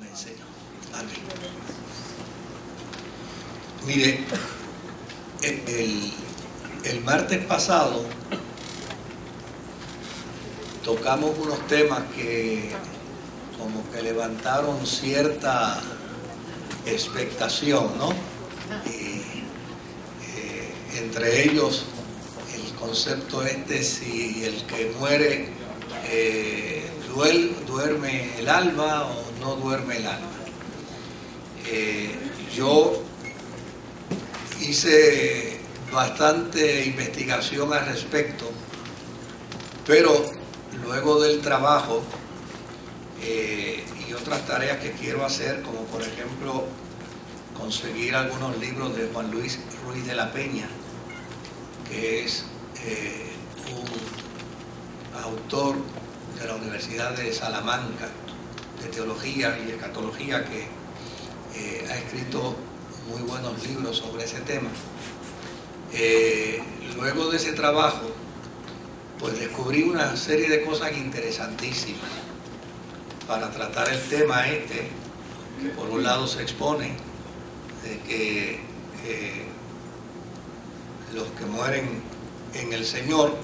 me enseñó. Amén. Mire, el martes pasado tocamos unos temas que como que levantaron cierta expectación, ¿no? Entre ellos el concepto si el que muere duerme el alma o no duerme el alma. Yo hice bastante investigación al respecto, pero luego del trabajo y otras tareas que quiero hacer, como por ejemplo conseguir algunos libros de Juan Luis Ruiz de la Peña, que es un autor de la Universidad de Salamanca de teología y escatología, que ha escrito muy buenos libros sobre ese tema. Luego de ese trabajo, pues descubrí una serie de cosas interesantísimas para tratar el tema que por un lado se expone de que los que mueren en el Señor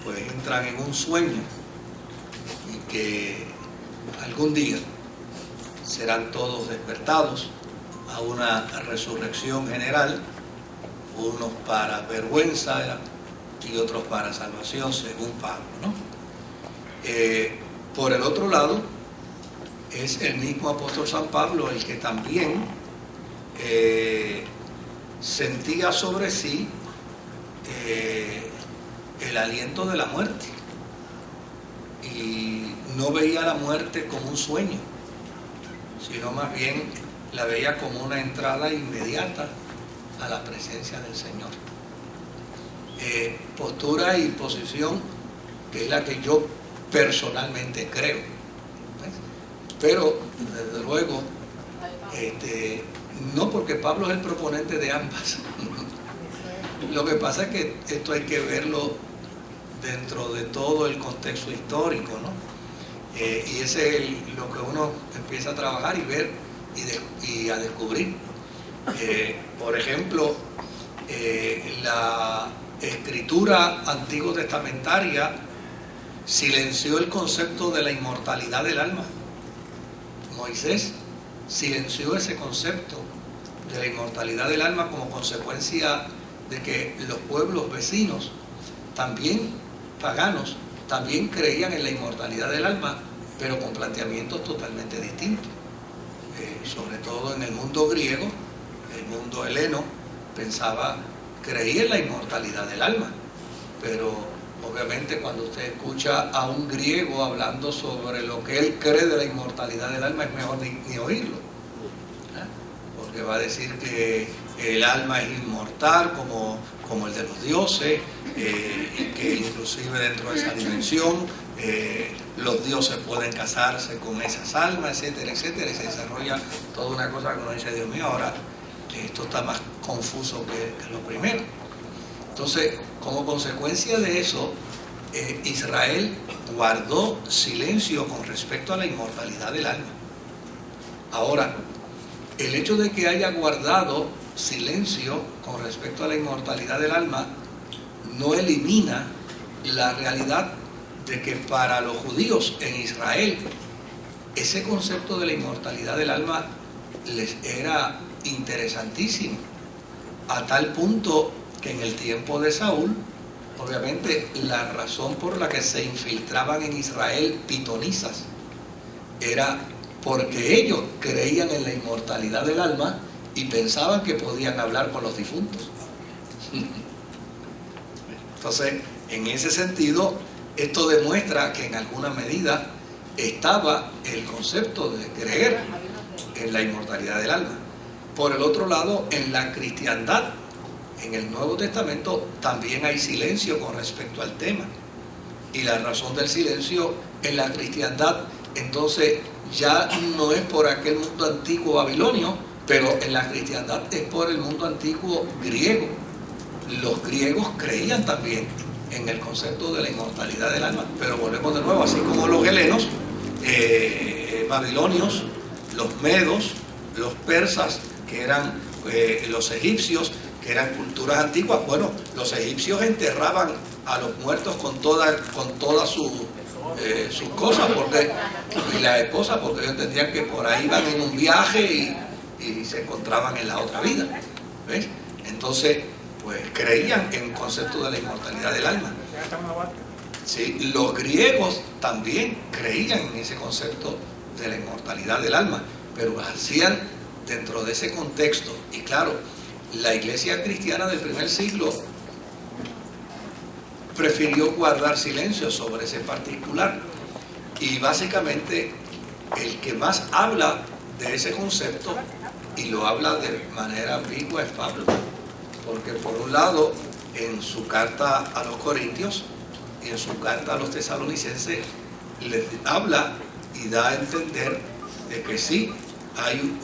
pues entran en un sueño y que algún día serán todos despertados a una resurrección general, unos para vergüenza y otros para salvación, según Pablo, ¿no? Por el otro lado, es el mismo apóstol San Pablo el que también sentía sobre sí el aliento de la muerte y no veía la muerte como un sueño, sino más bien la veía como una entrada inmediata a la presencia del Señor. Postura y posición que es la que yo personalmente creo, ¿ves? Pero desde luego no, porque Pablo es el proponente de ambas. Lo que pasa es que esto hay que verlo dentro de todo el contexto histórico, ¿no? Y ese es lo que uno empieza a trabajar y ver y a descubrir. Por ejemplo, la escritura antiguo testamentaria silenció el concepto de la inmortalidad del alma. Moisés silenció ese concepto de la inmortalidad del alma como consecuencia de que los pueblos vecinos, también paganos, también creían en la inmortalidad del alma, pero con planteamientos totalmente distintos. Sobre todo en el mundo griego, el mundo heleno creía en la inmortalidad del alma, pero obviamente cuando usted escucha a un griego hablando sobre lo que él cree de la inmortalidad del alma, es mejor ni oírlo, porque va a decir que el alma es inmortal como el de los dioses, y que inclusive dentro de esa dimensión los dioses pueden casarse con esas almas, etcétera, etcétera, y se desarrolla toda una cosa que uno dice, Dios mío, ahora esto está más confuso que lo primero. Entonces, como consecuencia de eso, Israel guardó silencio con respecto a la inmortalidad del alma. Ahora, el hecho de que haya guardado silencio con respecto a la inmortalidad del alma no elimina la realidad de que para los judíos en Israel ese concepto de la inmortalidad del alma les era interesantísimo, a tal punto que en el tiempo de Saúl, obviamente la razón por la que se infiltraban en Israel pitonisas era porque ellos creían en la inmortalidad del alma y pensaban que podían hablar con los difuntos. Entonces, en ese sentido, esto demuestra que en alguna medida estaba el concepto de creer en la inmortalidad del alma. Por el otro lado, en la cristiandad, en el Nuevo Testamento, también hay silencio con respecto al tema. Y la razón del silencio en la cristiandad, entonces, ya no es por aquel mundo antiguo babilonio, pero en la cristiandad es por el mundo antiguo griego. Los griegos creían también en el concepto de la inmortalidad del alma, pero volvemos de nuevo, así como los helenos, babilonios, los medos, los persas, que eran los egipcios, que eran culturas antiguas. Bueno, los egipcios enterraban a los muertos con todas sus cosas y las esposas, porque ellos entendían que por ahí iban en un viaje y se encontraban en la otra vida. ¿Ves? Entonces, pues creían en el concepto de la inmortalidad del alma. Sí, los griegos también creían en ese concepto de la inmortalidad del alma, pero lo hacían dentro de ese contexto. Y claro, la iglesia cristiana del primer siglo prefirió guardar silencio sobre ese particular, y básicamente el que más habla de ese concepto y lo habla de manera ambigua es Pablo, porque por un lado en su carta a los Corintios y en su carta a los Tesalonicenses les habla y da a entender de que sí hay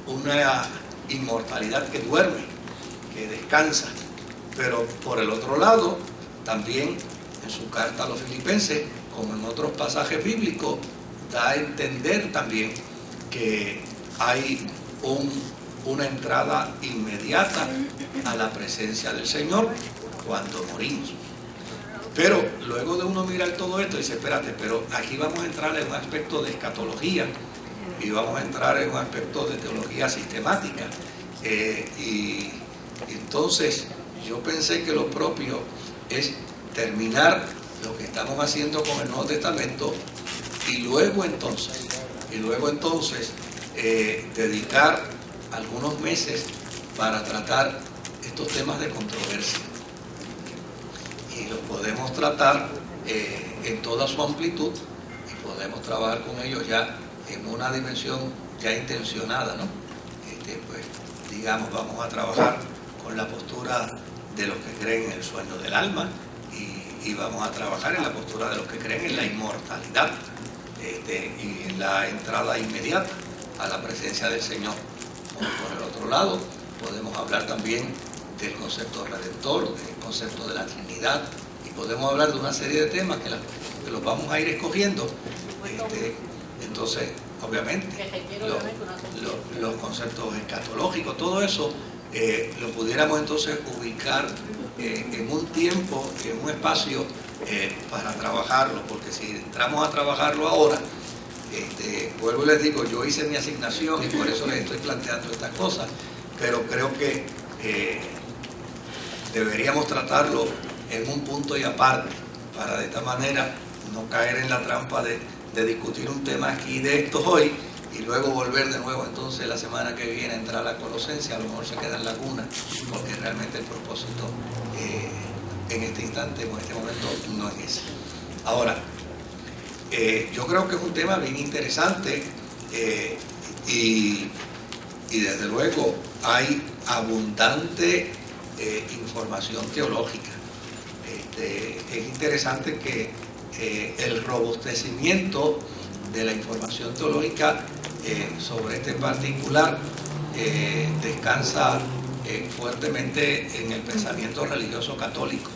una inmortalidad que duerme, que descansa. Pero por el otro lado, también en su carta a los Filipenses, como en otros pasajes bíblicos, da a entender también que hay una entrada inmediata a la presencia del Señor cuando morimos. Pero luego de uno mirar todo esto, dice, espérate, pero aquí vamos a entrar en un aspecto de escatología y vamos a entrar en un aspecto de teología sistemática. Y entonces yo pensé que lo propio es terminar lo que estamos haciendo con el Nuevo Testamento y luego entonces dedicar algunos meses para tratar estos temas de controversia. Y los podemos tratar en toda su amplitud y podemos trabajar con ellos ya en una dimensión ya intencionada, ¿no? Pues digamos, vamos a trabajar con la postura de los que creen en el sueño del alma y vamos a trabajar en la postura de los que creen en la inmortalidad y en la entrada inmediata a la presencia del Señor. Por el otro lado, podemos hablar también del concepto redentor, del concepto de la Trinidad, y podemos hablar de una serie de temas que los vamos a ir escogiendo. Entonces, obviamente, los conceptos escatológicos, todo eso, lo pudiéramos entonces ubicar en un tiempo, en un espacio para trabajarlo, porque si entramos a trabajarlo ahora, vuelvo y les digo, yo hice mi asignación y por eso les estoy planteando estas cosas, pero creo que deberíamos tratarlo en un punto y aparte, para de esta manera no caer en la trampa de discutir un tema aquí de estos hoy y luego volver de nuevo entonces la semana que viene a entrar a Colosenses. A lo mejor se queda en laguna, porque realmente el propósito en este instante, en este momento, no es ese. Ahora, yo creo que es un tema bien interesante y desde luego hay abundante información teológica. Es interesante que el robustecimiento de la información teológica sobre este particular descansa fuertemente en el pensamiento religioso católico,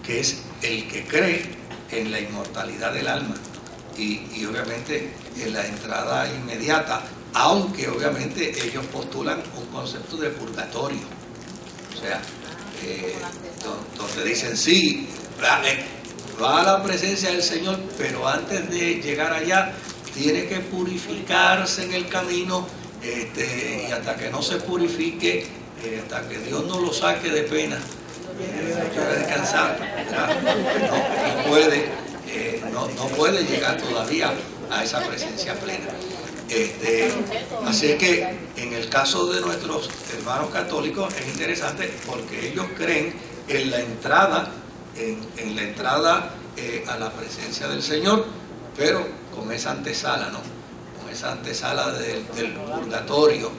que es el que cree en la inmortalidad del alma y obviamente en la entrada inmediata, aunque obviamente ellos postulan un concepto de purgatorio, o sea, donde dicen sí, va a la presencia del Señor, pero antes de llegar allá tiene que purificarse en el camino, y hasta que no se purifique, hasta que Dios no lo saque de pena, debe descansar, no puede llegar todavía a esa presencia plena. Así que en el caso de nuestros hermanos católicos es interesante porque ellos creen en la entrada a la presencia del Señor, pero con esa antesala, ¿no? Con esa antesala del purgatorio,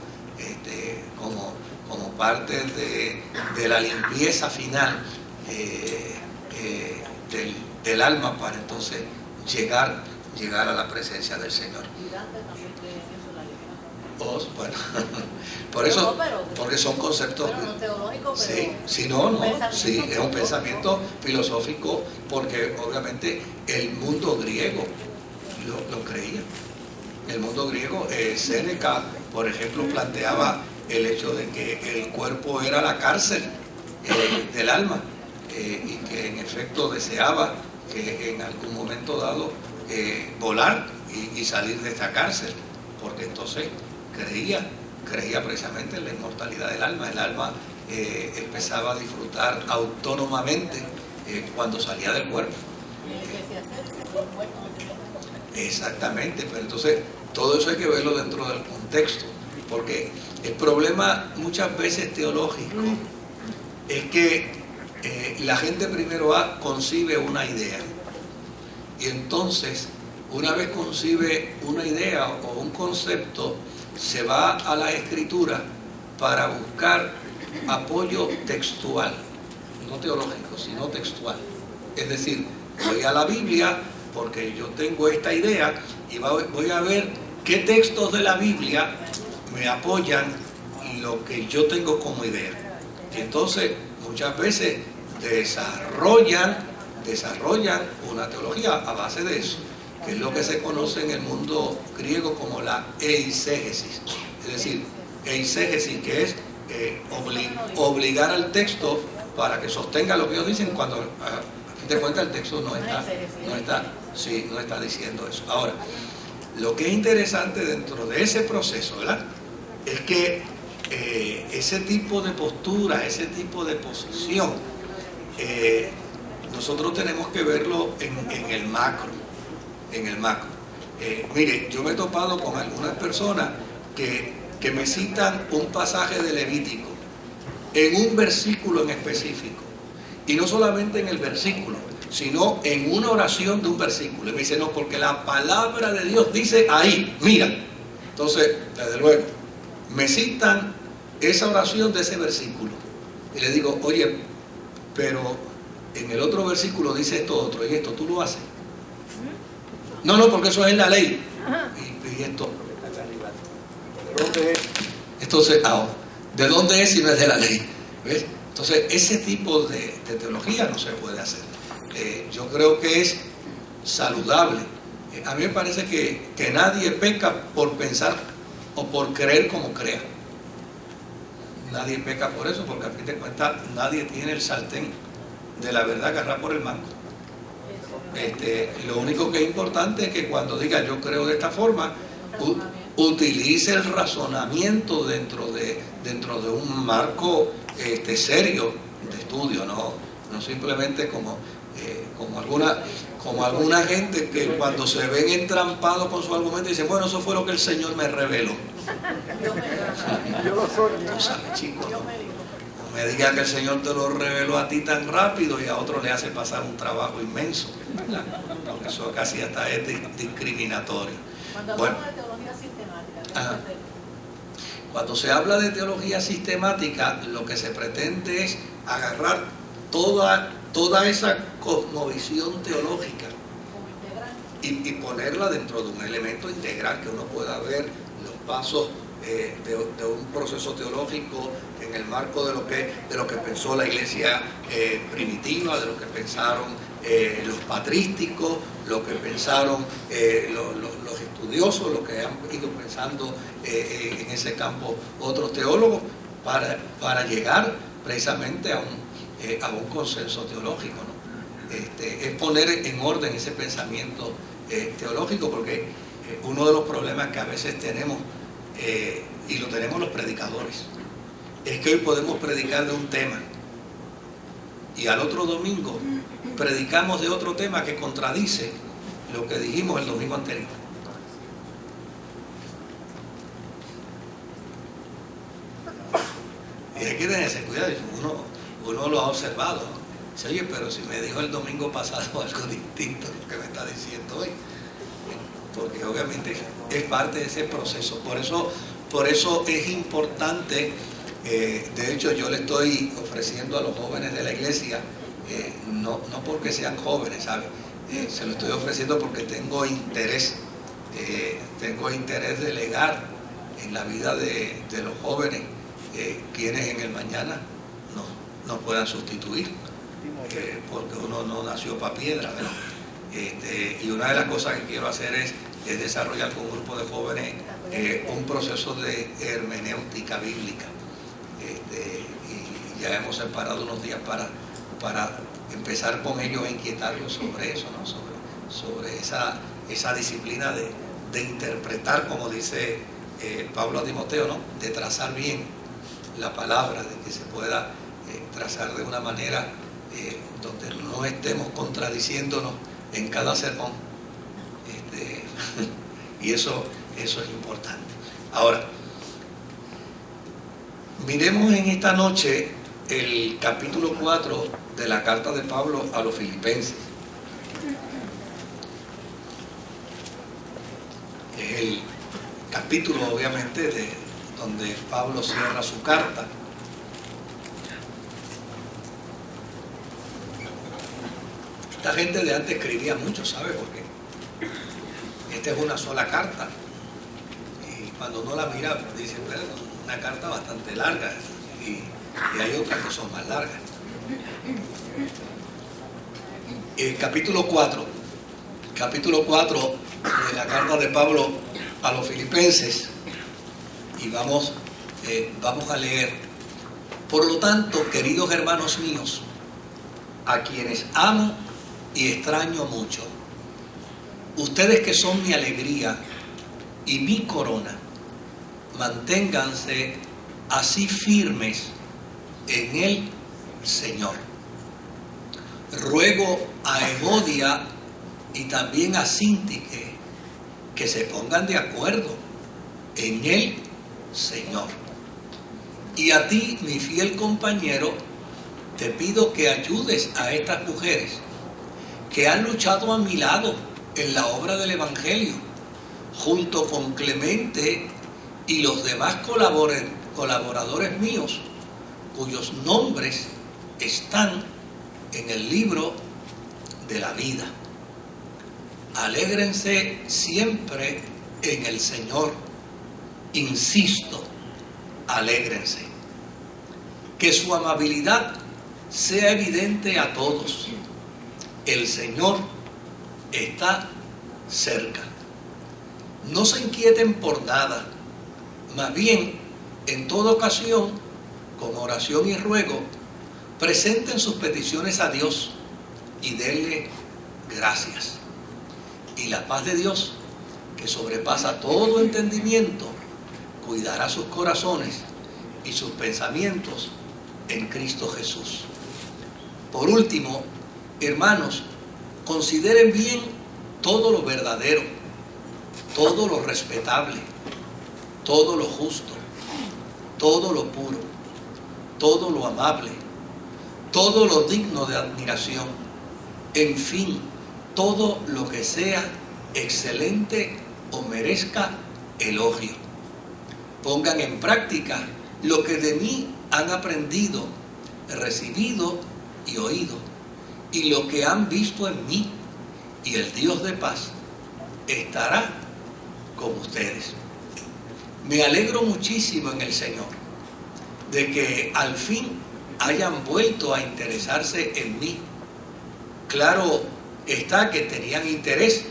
como parte de la limpieza final del alma, para entonces llegar a la presencia del Señor. Bueno, por eso, porque son conceptos teológicos, sí, es un pensamiento filosófico, porque obviamente el mundo griego lo creía. el mundo griego. Séneca, por ejemplo, planteaba el hecho de que el cuerpo era la cárcel del alma, y que en efecto deseaba que en algún momento dado volar y salir de esta cárcel, porque entonces creía precisamente en la inmortalidad del alma. El alma empezaba a disfrutar autónomamente cuando salía del cuerpo. Exactamente, pero entonces todo eso hay que verlo dentro del contexto, porque el problema muchas veces teológico es que la gente primero concibe una idea, y entonces una vez concibe una idea o un concepto, se va a la escritura para buscar apoyo textual, no teológico, sino textual. Es decir, voy a la Biblia porque yo tengo esta idea y voy a ver qué textos de la Biblia me apoyan lo que yo tengo como idea. Y entonces muchas veces desarrollan una teología a base de eso, que es lo que se conoce en el mundo griego como la eisegesis. Es decir, eisegesis, que es obligar al texto para que sostenga lo que ellos dicen, cuando a fin de cuentas el texto no está diciendo eso. Ahora, lo que es interesante dentro de ese proceso, ¿verdad?, es que ese tipo de postura, ese tipo de posición, nosotros tenemos que verlo en el macro. Mire, yo me he topado con algunas personas que me citan un pasaje de Levítico en un versículo en específico, y no solamente en el versículo, sino en una oración de un versículo, y me dicen, no, porque la palabra de Dios dice ahí, mira. Entonces, desde luego, me citan esa oración de ese versículo, y le digo, oye, pero en el otro versículo dice esto otro, y esto tú lo haces. No, porque eso es en la ley. Y esto, ¿de dónde es? Entonces, ¿de dónde es si no es de la ley? ¿Ves? Entonces, ese tipo de teología no se puede hacer. Yo creo que es saludable. A mí me parece que nadie peca por pensar o por creer como crea. Nadie peca por eso, porque a fin de cuentas nadie tiene el sartén de la verdad agarrado por el mango. Lo único que es importante es que cuando diga yo creo de esta forma, utilice el razonamiento dentro de un marco serio de estudio, no simplemente como alguna gente que cuando se ven entrampados con su argumento dicen, bueno, eso fue lo que el Señor me reveló. Tú sabes, chico, no me digas que el Señor te lo reveló a ti tan rápido y a otro le hace pasar un trabajo inmenso, ¿verdad? Porque eso casi hasta es discriminatorio. Cuando se habla de teología sistemática, lo que se pretende es agarrar toda esa cosmovisión teológica y ponerla dentro de un elemento integral, que uno pueda ver los pasos de un proceso teológico en el marco de lo que pensó la iglesia primitiva, de lo que pensaron los patrísticos, lo que pensaron los estudiosos, lo que han ido pensando en ese campo otros teólogos, para llegar precisamente a un consenso teológico, ¿no? Es poner en orden ese pensamiento teológico, porque uno de los problemas que a veces tenemos, y lo tenemos los predicadores, es que hoy podemos predicar de un tema y al otro domingo predicamos de otro tema que contradice lo que dijimos el domingo anterior. Y hay que tenerse cuidado, uno lo ha observado, ¿no? Dice, oye, pero si me dijo el domingo pasado algo distinto a lo que me está diciendo hoy. Porque obviamente es parte de ese proceso. Por eso es importante, de hecho yo le estoy ofreciendo a los jóvenes de la iglesia, no porque sean jóvenes, ¿sabes? Se lo estoy ofreciendo porque tengo interés de legar en la vida de los jóvenes, quienes en el mañana no puedan sustituir, porque uno no nació para piedra, ¿verdad? Y una de las cosas que quiero hacer es es desarrollar con un grupo de jóvenes un proceso de hermenéutica bíblica. Y ya hemos separado unos días para empezar con ellos a inquietarlos sobre eso, ¿no? sobre esa disciplina de interpretar, como dice Pablo a Timoteo, ¿no? De trazar bien la palabra, de que se pueda trazar de una manera donde no estemos contradiciéndonos en cada sermón. Y eso es importante. Ahora, miremos en esta noche el capítulo 4 de la carta de Pablo a los Filipenses. Es el capítulo, obviamente, de donde Pablo cierra su carta. Esta gente de antes escribía mucho, ¿sabe? Porque esta es una sola carta. Y cuando uno la mira, dice, bueno, una carta bastante larga. Y hay otras que son más largas. El capítulo 4 de la carta de Pablo a los Filipenses. Y vamos a leer. Por lo tanto, queridos hermanos míos, a quienes amo y extraño mucho, ustedes que son mi alegría y mi corona, manténganse así firmes en el Señor. Ruego a Evodia y también a Síntique que se pongan de acuerdo en el Señor. Y a ti, mi fiel compañero, te pido que ayudes a estas mujeres que han luchado a mi lado en la obra del Evangelio, junto con Clemente y los demás colaboradores míos, cuyos nombres están en el libro de la vida. Alégrense siempre en el Señor. Insisto, alégrense. Que su amabilidad sea evidente a todos. El Señor está cerca. No se inquieten por nada, más bien, en toda ocasión, con oración y ruego, presenten sus peticiones a Dios y denle gracias. Y la paz de Dios, que sobrepasa todo entendimiento, cuidará sus corazones y sus pensamientos en Cristo Jesús. Por último, hermanos, consideren bien todo lo verdadero, todo lo respetable, todo lo justo, todo lo puro, todo lo amable, todo lo digno de admiración, en fin, todo lo que sea excelente o merezca elogio. Pongan en práctica lo que de mí han aprendido, recibido y oído, y lo que han visto en mí, y el Dios de paz estará con ustedes. Me alegro muchísimo en el Señor de que al fin hayan vuelto a interesarse en mí. Claro está que tenían interés,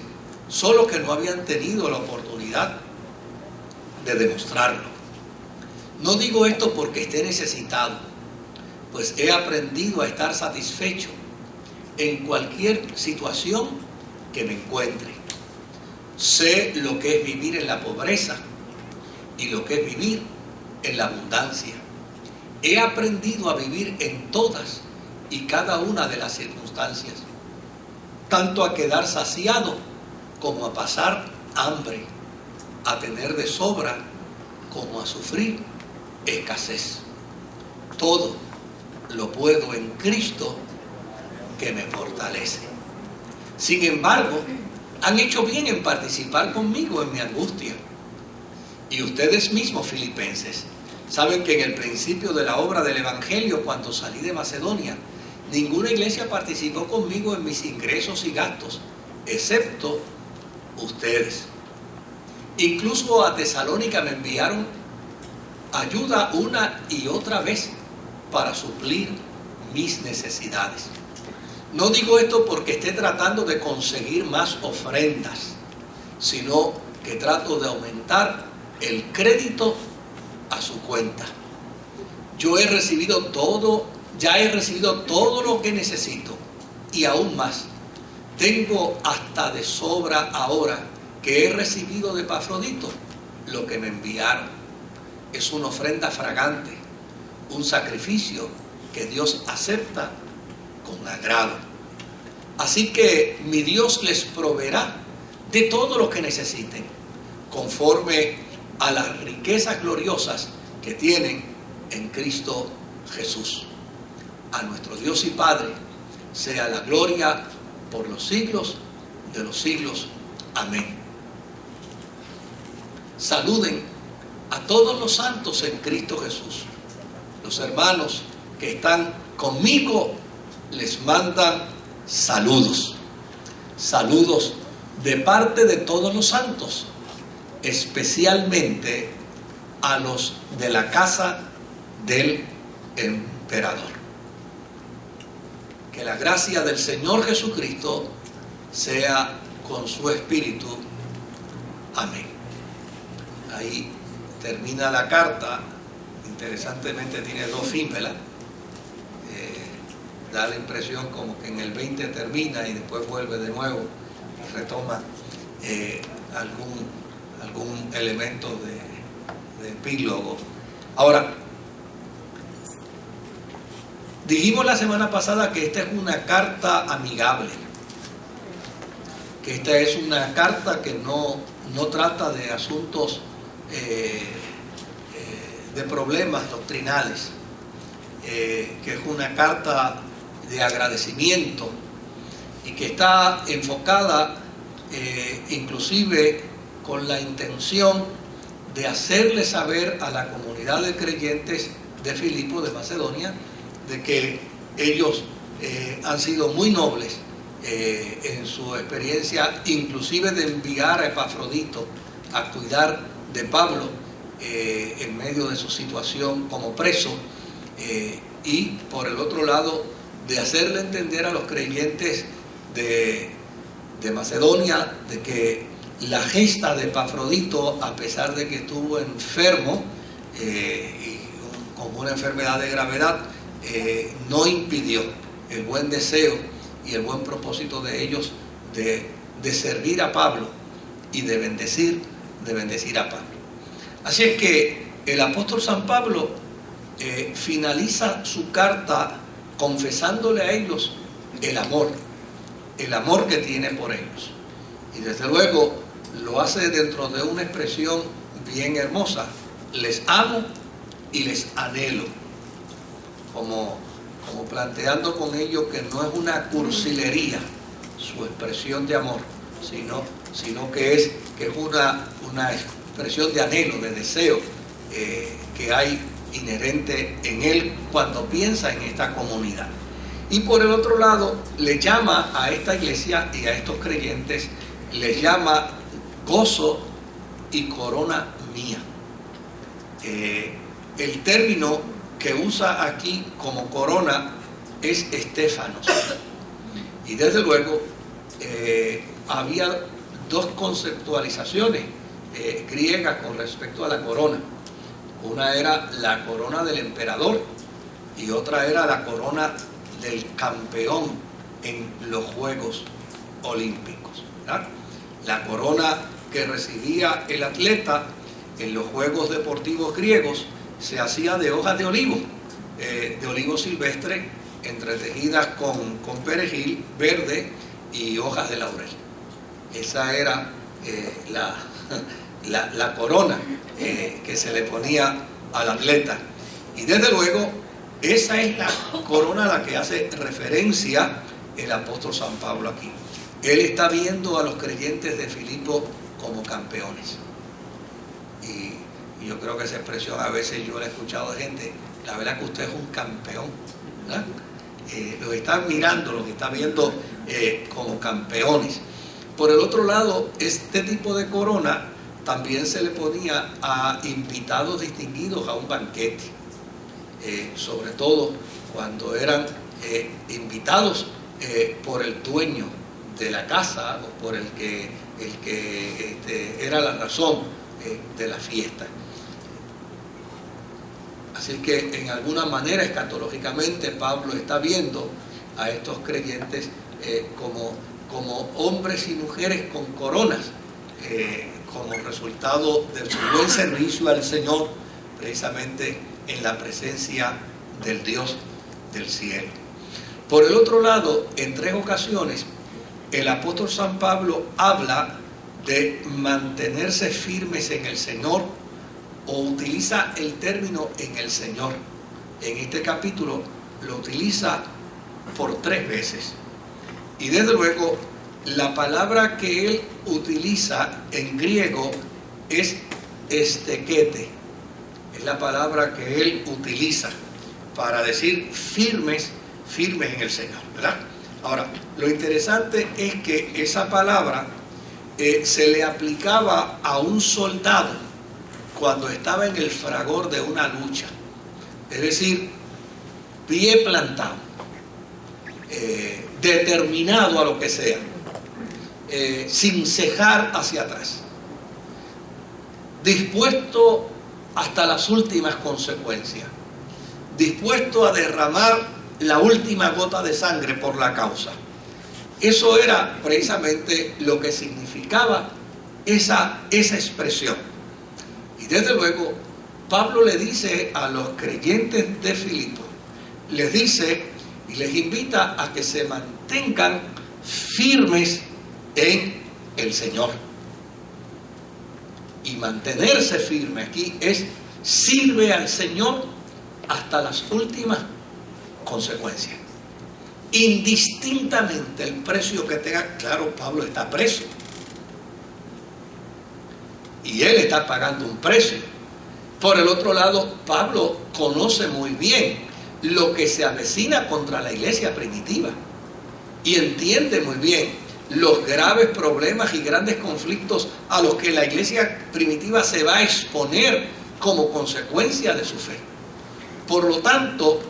solo que no habían tenido la oportunidad de demostrarlo. No digo esto porque esté necesitado, pues he aprendido a estar satisfecho en cualquier situación que me encuentre. Sé lo que es vivir en la pobreza y lo que es vivir en la abundancia. He aprendido a vivir en todas y cada una de las circunstancias, tanto a quedar saciado como a pasar hambre, a tener de sobra como a sufrir escasez. Todo lo puedo en Cristo que me fortalece. Sin embargo, han hecho bien en participar conmigo en mi angustia. Y ustedes mismos, filipenses, saben que en el principio de la obra del Evangelio, cuando salí de Macedonia, ninguna iglesia participó conmigo en mis ingresos y gastos, excepto ustedes. Incluso a Tesalónica me enviaron ayuda una y otra vez para suplir mis necesidades. No digo esto porque esté tratando de conseguir más ofrendas, sino que trato de aumentar el crédito a su cuenta. Yo he recibido todo, ya he recibido todo lo que necesito y aún más. Tengo hasta de sobra ahora que he recibido de Epafrodito lo que me enviaron. Es una ofrenda fragante, un sacrificio que Dios acepta con agrado. Así que mi Dios les proveerá de todo lo que necesiten, conforme a las riquezas gloriosas que tienen en Cristo Jesús. A nuestro Dios y Padre sea la gloria por los siglos de los siglos. Amén. Saluden a todos los santos en Cristo Jesús. Los hermanos que están conmigo les mandan saludos. Saludos de parte de todos los santos, especialmente a los de la casa del emperador. Que la gracia del Señor Jesucristo sea con su espíritu. Amén. Ahí termina la carta. Interesantemente tiene dos fin, ¿verdad? Da la impresión como que en el 20 termina y después vuelve de nuevo y retoma algún elemento de epílogo. Ahora, dijimos la semana pasada que esta es una carta amigable, que esta es una carta que no trata de asuntos de problemas doctrinales, que es una carta de agradecimiento y que está enfocada inclusive con la intención de hacerle saber a la comunidad de creyentes de Filipo, de Macedonia, de que ellos han sido muy nobles en su experiencia, inclusive de enviar a Epafrodito a cuidar de Pablo en medio de su situación como preso, y por el otro lado de hacerle entender a los creyentes de Macedonia de que la gesta de Epafrodito, a pesar de que estuvo enfermo y con una enfermedad de gravedad, no impidió el buen deseo y el buen propósito de ellos de servir a Pablo y de bendecir a Pablo. Así es que el apóstol San Pablo finaliza su carta confesándole a ellos el amor que tiene por ellos. Y desde luego lo hace dentro de una expresión bien hermosa: les amo y les anhelo, como planteando con ello que no es una cursilería su expresión de amor, sino que es una expresión de anhelo, de deseo que hay inherente en él cuando piensa en esta comunidad. Y por el otro lado, le llama a esta iglesia y a estos creyentes, les llama gozo y corona mía. El término que usa aquí como corona es estéfanos. Y desde luego había dos conceptualizaciones griegas con respecto a la corona. Una era la corona del emperador y otra era la corona del campeón en los Juegos Olímpicos, ¿verdad? La corona que recibía el atleta en los Juegos Deportivos griegos se hacía de hojas de olivo silvestre, entretejidas con perejil verde y hojas de laurel. Esa era la corona que se le ponía al atleta. Y desde luego, esa es la corona a la que hace referencia el apóstol San Pablo aquí. Él está viendo a los creyentes de Filipo como campeones. Y yo creo que esa expresión a veces yo la he escuchado de gente: la verdad que usted es un campeón, ¿verdad? Los está mirando, los está viendo como campeones. Por el otro lado, este tipo de corona también se le ponía a invitados distinguidos a un banquete, sobre todo cuando eran invitados por el dueño de la casa, o por el que era la razón de la fiesta. Así que en alguna manera escatológicamente Pablo está viendo a estos creyentes como hombres y mujeres con coronas, como resultado de su buen servicio al Señor, precisamente en la presencia del Dios del cielo. Por el otro lado, en 3 ocasiones, el apóstol San Pablo habla de mantenerse firmes en el Señor, o utiliza el término en el Señor. En este capítulo lo utiliza por 3 veces. Y desde luego, la palabra que él utiliza en griego es estequete. Es la palabra que él utiliza para decir firmes en el Señor, ¿verdad? Ahora, lo interesante es que esa palabra se le aplicaba a un soldado cuando estaba en el fragor de una lucha, es decir, pie plantado, determinado a lo que sea, sin cejar hacia atrás, dispuesto hasta las últimas consecuencias, dispuesto a derramar la última gota de sangre por la causa. Eso era precisamente lo que significaba esa expresión. Y desde luego, Pablo le dice a los creyentes de Filipo, les dice y les invita a que se mantengan firmes en el Señor. Y mantenerse firme aquí es sirve al Señor hasta las últimas consecuencias. Indistintamente el precio que tenga. Claro, Pablo está preso. Y él está pagando un precio. Por el otro lado, Pablo conoce muy bien lo que se avecina contra la iglesia primitiva. Y entiende muy bien los graves problemas y grandes conflictos a los que la iglesia primitiva se va a exponer como consecuencia de su fe. Por lo tanto,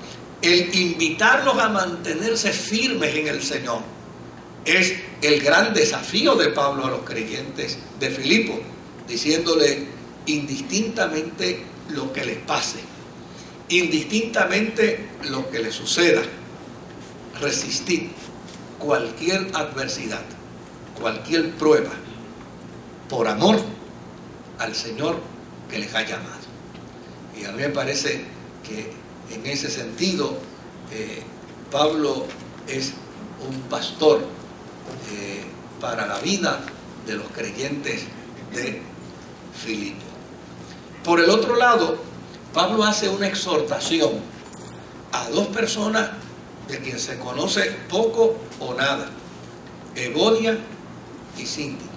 el invitarlos a mantenerse firmes en el Señor es el gran desafío de Pablo a los creyentes de Filipo, diciéndole indistintamente lo que les pase, indistintamente lo que les suceda, resistid cualquier adversidad, cualquier prueba, por amor al Señor que les ha llamado. Y a mí me parece que en ese sentido Pablo es un pastor para la vida de los creyentes de Filipo. Por el otro lado, Pablo hace una exhortación a 2 personas de quien se conoce poco o nada: Evodia y Síntique.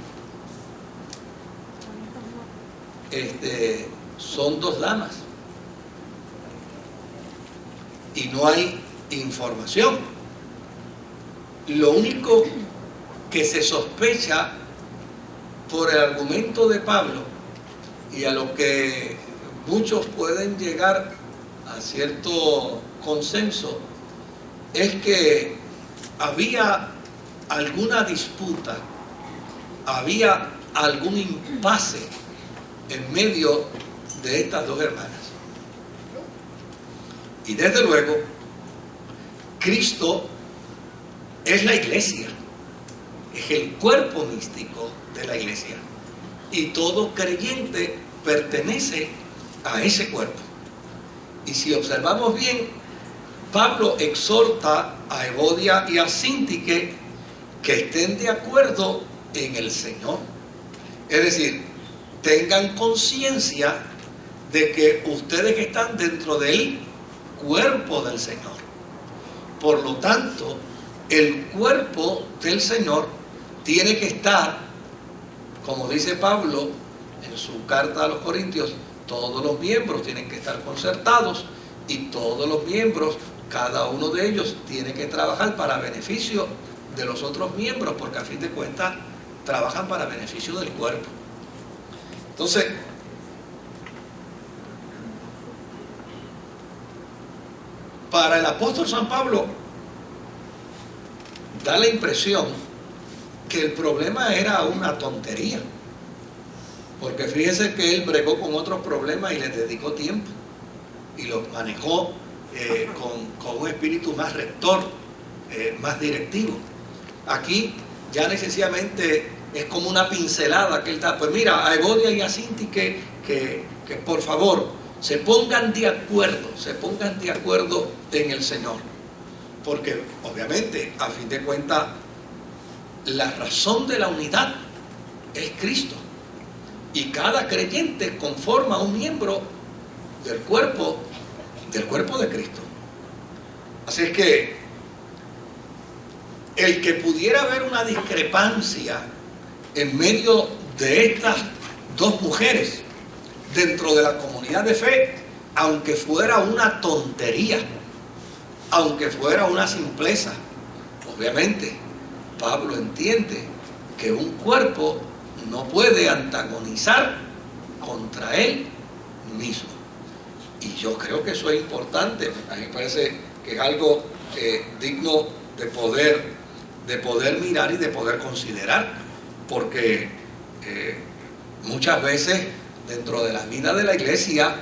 Son 2 damas y no hay información. Lo único que se sospecha por el argumento de Pablo, y a lo que muchos pueden llegar a cierto consenso, es que había alguna disputa, había algún impasse en medio de estas 2 hermanas. Y desde luego, Cristo es la iglesia, es el cuerpo místico de la iglesia. Y todo creyente pertenece a ese cuerpo. Y si observamos bien, Pablo exhorta a Evodia y a Síntique que estén de acuerdo en el Señor. Es decir, tengan conciencia de que ustedes están dentro del cuerpo del Señor. Por lo tanto, el cuerpo del Señor tiene que estar, como dice Pablo en su carta a los Corintios, todos los miembros tienen que estar concertados y todos los miembros, cada uno de ellos, tiene que trabajar para beneficio de los otros miembros, porque a fin de cuentas trabajan para beneficio del cuerpo. Entonces, para el apóstol San Pablo da la impresión que el problema era una tontería. Porque fíjese que él bregó con otros problemas y les dedicó tiempo. Y los manejó con un espíritu más rector, más directivo. Aquí ya necesariamente es como una pincelada que él da. Pues mira, a Evodia y a Sinti que por favor se pongan de acuerdo en el Señor. Porque obviamente, a fin de cuentas, la razón de la unidad es Cristo. Y cada creyente conforma un miembro del cuerpo de Cristo. Así es que el que pudiera haber una discrepancia en medio de estas dos mujeres dentro de la comunidad de fe, aunque fuera una tontería, aunque fuera una simpleza, obviamente Pablo entiende que un cuerpo no puede antagonizar contra él mismo. Y yo creo que eso es importante. A mí me parece que es algo digno de poder mirar y de poder considerar, porque muchas veces dentro de la vida de la iglesia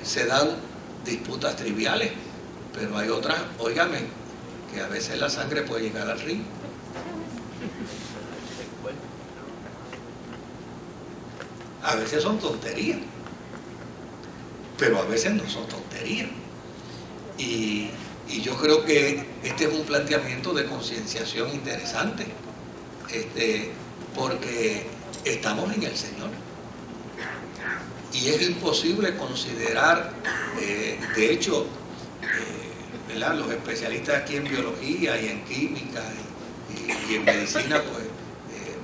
se dan disputas triviales, pero hay otras, óigame, que a veces la sangre puede llegar al río. A veces son tonterías, pero a veces no son tonterías. Y yo creo que este es un planteamiento de concienciación interesante, porque estamos en el Señor. Y es imposible considerar, de hecho, ¿verdad? Los especialistas aquí en biología y en química y en medicina, pues,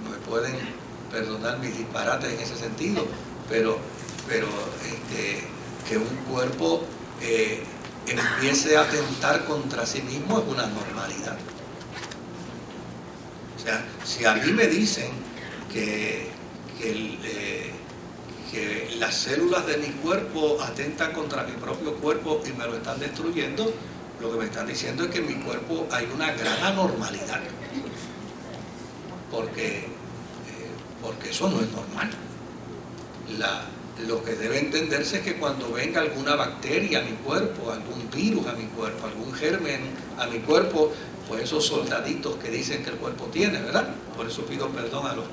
me pueden perdonar mis disparates en ese sentido, pero que un cuerpo empiece a atentar contra sí mismo es una normalidad. O sea, si a mí me dicen que las células de mi cuerpo atentan contra mi propio cuerpo y me lo están destruyendo, lo que me están diciendo es que en mi cuerpo hay una gran anormalidad, porque eso no es normal. Lo que debe entenderse es que cuando venga alguna bacteria a mi cuerpo, algún virus a mi cuerpo, algún germen a mi cuerpo, pues esos soldaditos que dicen que el cuerpo tiene, ¿verdad? Por eso pido perdón a los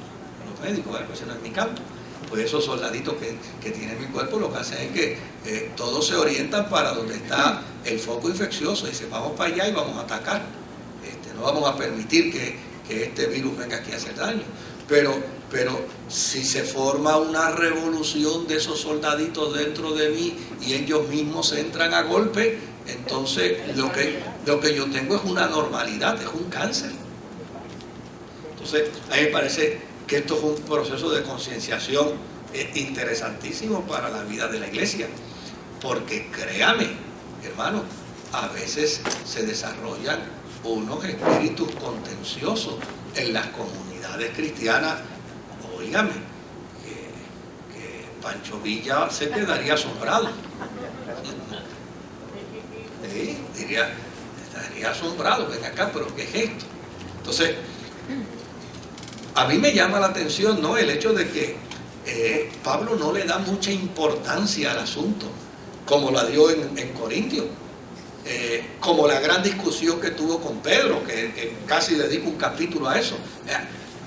médicos, ¿verdad? Pues ese no es mi campo. Pues esos soldaditos que tiene mi cuerpo lo que hacen es que todos se orientan para donde está el foco infeccioso y dicen, vamos para allá y vamos a atacar. No vamos a permitir que este virus venga aquí a hacer daño. Pero si se forma una revolución de esos soldaditos dentro de mí y ellos mismos se entran a golpe, entonces lo que yo tengo es una anormalidad, es un cáncer. Entonces, a mí me parece que esto es un proceso de concienciación interesantísimo para la vida de la iglesia, porque créame, hermano, a veces se desarrollan unos espíritus contenciosos en las comunidades cristianas. Óigame, que Pancho Villa se quedaría asombrado. Sí, estaría asombrado, ven acá, pero ¿qué es esto? Entonces, a mí me llama la atención, ¿no?, el hecho de que Pablo no le da mucha importancia al asunto, como la dio en Corintios, como la gran discusión que tuvo con Pedro, que casi dedica un capítulo a eso.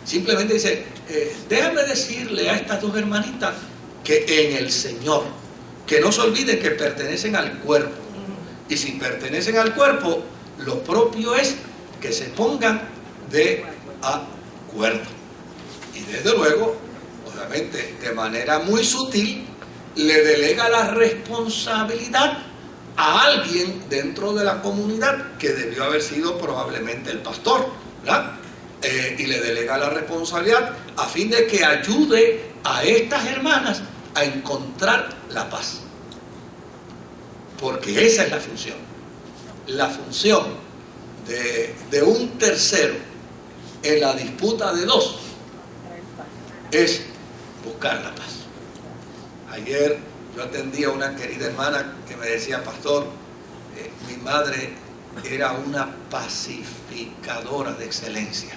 Simplemente dice, déjame decirle a estas dos hermanitas que en el Señor, que no se olviden que pertenecen al cuerpo. Y si pertenecen al cuerpo, lo propio es que se pongan de acuerdo. Y desde luego, obviamente, de manera muy sutil, le delega la responsabilidad a alguien dentro de la comunidad que debió haber sido probablemente el pastor, ¿verdad? Y le delega la responsabilidad a fin de que ayude a estas hermanas a encontrar la paz. Porque esa es la función. La función de un tercero en la disputa de dos es buscar la paz. Ayer yo atendí a una querida hermana que me decía, pastor, mi madre era una pacificadora de excelencia.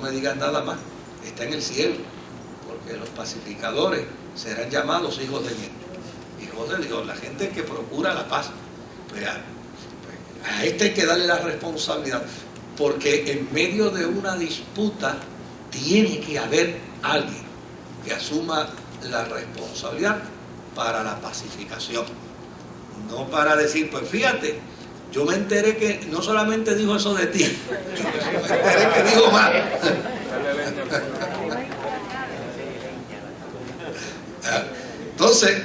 me digan nada más, está en el cielo, porque los pacificadores serán llamados hijos de Dios. Hijos de Dios, la gente que procura la paz. Pues a este hay que darle la responsabilidad, porque en medio de una disputa tiene que haber alguien que asuma la responsabilidad para la pacificación. No para decir, pues fíjate, yo me enteré que no solamente dijo eso de ti, me enteré que dijo más. Entonces,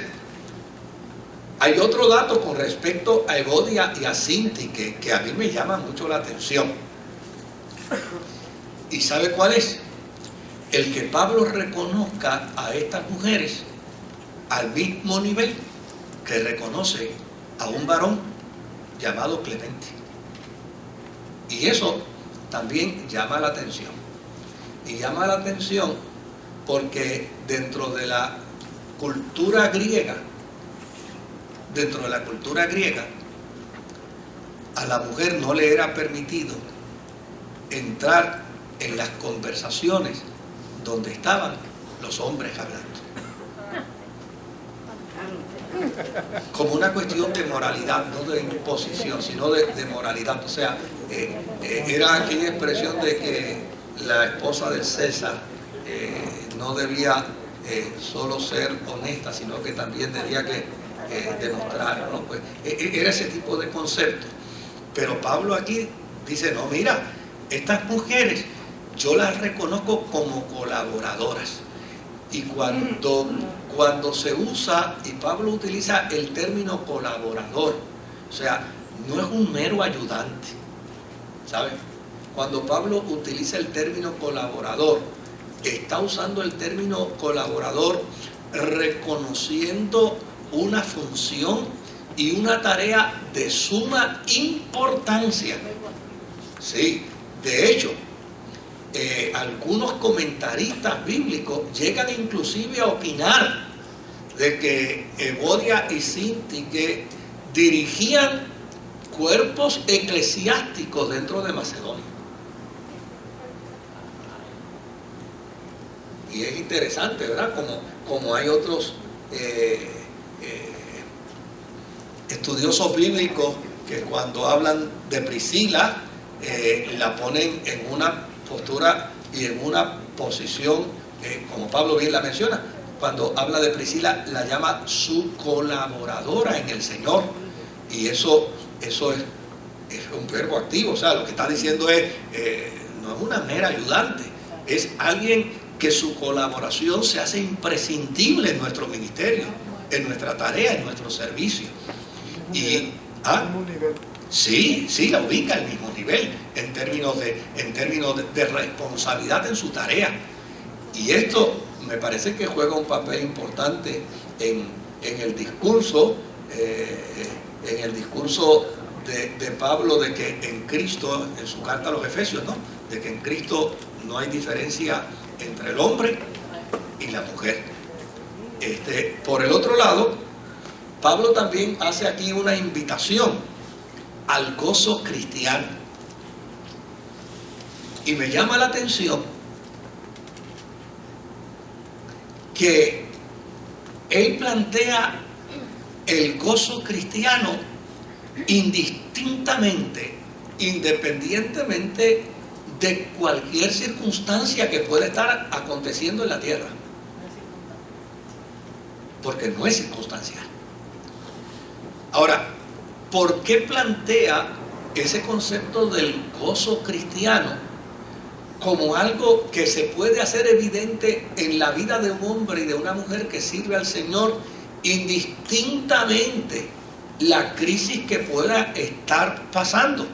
hay otro dato con respecto a Evodia y a Síntique que a mí me llama mucho la atención. ¿Y sabe cuál es? El que Pablo reconozca a estas mujeres al mismo nivel que reconoce a un varón llamado Clemente. Y eso también llama la atención. Y llama la atención porque dentro de la cultura griega, a la mujer no le era permitido entrar en las conversaciones donde estaban los hombres hablando. Como una cuestión de moralidad, no de imposición, sino de moralidad. O sea, era aquella expresión de que la esposa del César no debía solo ser honesta, sino que también debía que demostrar, ¿no? Pues, era ese tipo de concepto. Pero Pablo aquí dice, no, mira, estas mujeres yo las reconozco como colaboradoras. Y cuando se usa, y Pablo utiliza el término colaborador, o sea, no es un mero ayudante, ¿saben? Cuando Pablo utiliza el término colaborador, está usando el término colaborador reconociendo una función y una tarea de suma importancia. Sí, de hecho, algunos comentaristas bíblicos llegan inclusive a opinar de que Evodia y Síntique dirigían cuerpos eclesiásticos dentro de Macedonia. Y es interesante, ¿verdad? Como hay otros estudiosos bíblicos que cuando hablan de Priscila la ponen en una postura y en una posición, como Pablo bien la menciona, cuando habla de Priscila la llama su colaboradora en el Señor, y eso es un verbo activo. O sea, lo que está diciendo es no es una mera ayudante, es alguien que su colaboración se hace imprescindible en nuestro ministerio, en nuestra tarea, en nuestro servicio. Y sí, la ubica al mismo nivel en términos de responsabilidad en su tarea. Y esto me parece que juega un papel importante en el discurso, de Pablo, de que en Cristo, en su carta a los Efesios, ¿no? De que en Cristo no hay diferencia entre el hombre y la mujer. Por el otro lado, Pablo también hace aquí una invitación al gozo cristiano. Y me llama la atención que él plantea el gozo cristiano indistintamente, independientemente de cualquier circunstancia que pueda estar aconteciendo en la tierra, porque no es circunstancial. Ahora, ¿por qué plantea ese concepto del gozo cristiano como algo que se puede hacer evidente en la vida de un hombre y de una mujer que sirve al Señor, indistintamente la crisis que pueda estar pasando?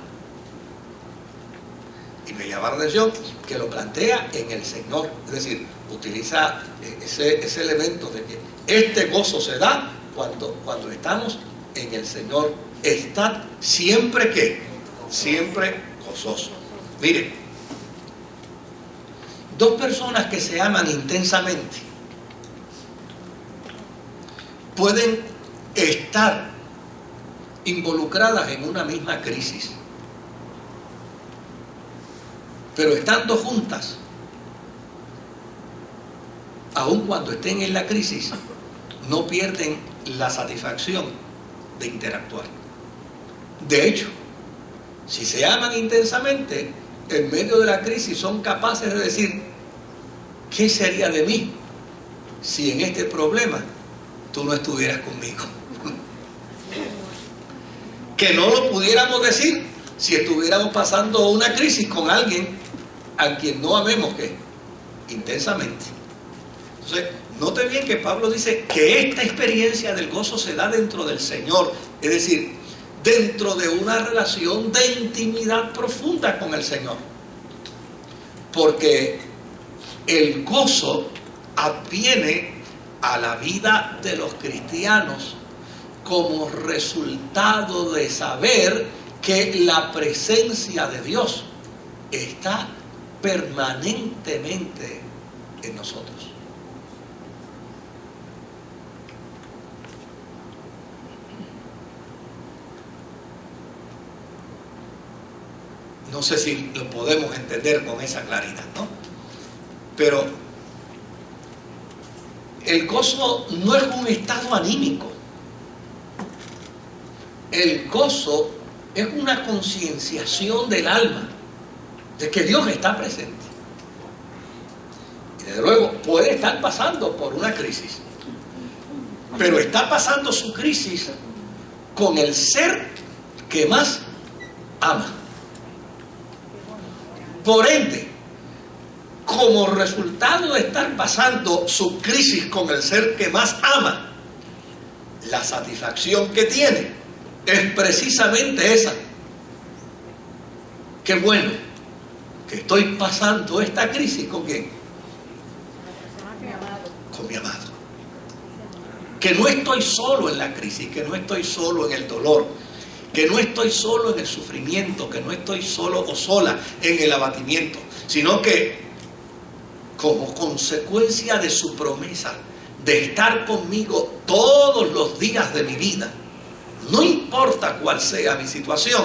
Y me llama la atención que lo plantea en el Señor, es decir, utiliza ese elemento de que este gozo se da cuando estamos en el Señor. Estad siempre gozoso. Miren, dos personas que se aman intensamente pueden estar involucradas en una misma crisis, pero estando juntas aun cuando estén en la crisis, no pierden la satisfacción de interactuar. De hecho, si se aman intensamente, en medio de la crisis son capaces de decir: ¿qué sería de mí si en este problema tú no estuvieras conmigo? Que no lo pudiéramos decir si estuviéramos pasando una crisis con alguien a quien no amemos intensamente. Entonces, note bien que Pablo dice que esta experiencia del gozo se da dentro del Señor, es decir, dentro de una relación de intimidad profunda con el Señor. Porque el gozo adviene a la vida de los cristianos como resultado de saber que la presencia de Dios está permanentemente en nosotros. No sé si lo podemos entender con esa claridad, ¿no? Pero el gozo no es un estado anímico. El gozo es una concienciación del alma de que Dios está presente. Y desde luego puede estar pasando por una crisis, pero está pasando su crisis con el ser que más ama. Por ende, como resultado de estar pasando su crisis con el ser que más ama, la satisfacción que tiene es precisamente esa. Qué bueno que estoy pasando esta crisis ¿con quién? Con mi amado. Que no estoy solo en la crisis, que no estoy solo en el dolor, que no estoy solo en el sufrimiento, que no estoy solo o sola en el abatimiento, sino que como consecuencia de su promesa de estar conmigo todos los días de mi vida, no importa cuál sea mi situación,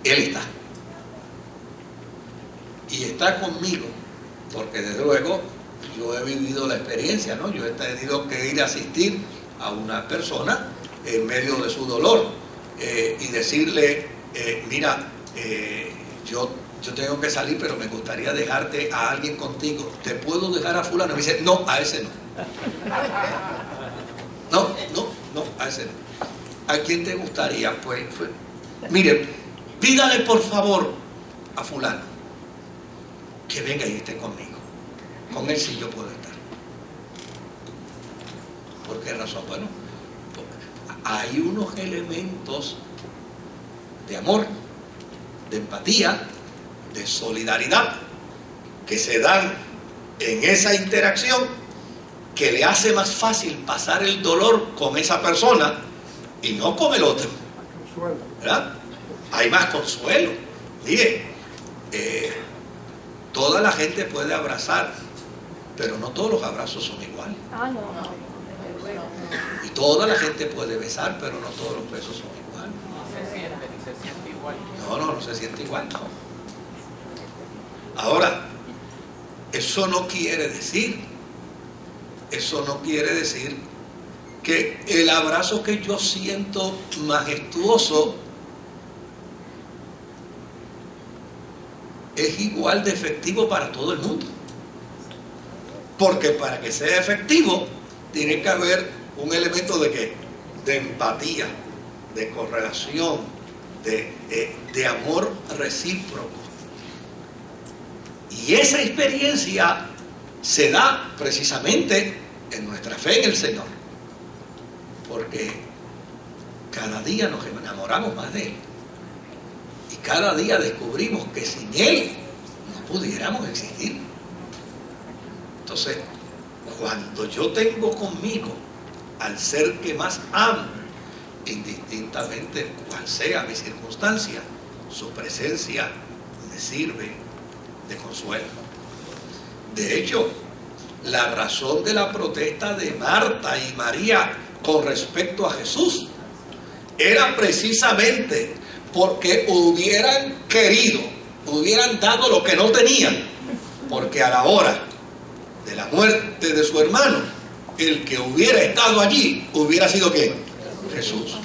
Él está. Y está conmigo, porque desde luego yo he vivido la experiencia, ¿no? Yo he tenido que ir a asistir a una persona en medio de su dolor y decirle, mira, yo tengo que salir, pero me gustaría dejarte a alguien contigo. ¿Te puedo dejar a fulano? Me dice, no, a ese no. No, a ese no. ¿A quién te gustaría? Pues, mire, pídale por favor a fulano que venga y esté conmigo. Con él sí yo puedo estar. ¿Por qué razón? Bueno, hay unos elementos de amor, de empatía, de solidaridad que se dan en esa interacción que le hace más fácil pasar el dolor con esa persona y no con el otro, ¿verdad? Hay más consuelo. Mire, toda la gente puede abrazar, pero no todos los abrazos son iguales. Y toda la gente puede besar, pero no todos los besos son iguales. Se siente igual. No se siente igual, no. Ahora, eso no quiere decir que el abrazo que yo siento majestuoso es igual de efectivo para todo el mundo. Porque para que sea efectivo, tiene que haber un elemento de ¿qué? De empatía, de correlación, de amor recíproco. Y esa experiencia se da precisamente en nuestra fe en el Señor. Porque cada día nos enamoramos más de Él. Y cada día descubrimos que sin Él no pudiéramos existir. Entonces, cuando yo tengo conmigo al ser que más amo, indistintamente cual sea mi circunstancia, su presencia me sirve de consuelo. De hecho, la razón de la protesta de Marta y María con respecto a Jesús era precisamente porque hubieran querido, hubieran dado lo que no tenían, porque a la hora de la muerte de su hermano, el que hubiera estado allí hubiera sido ¿qué? Jesús.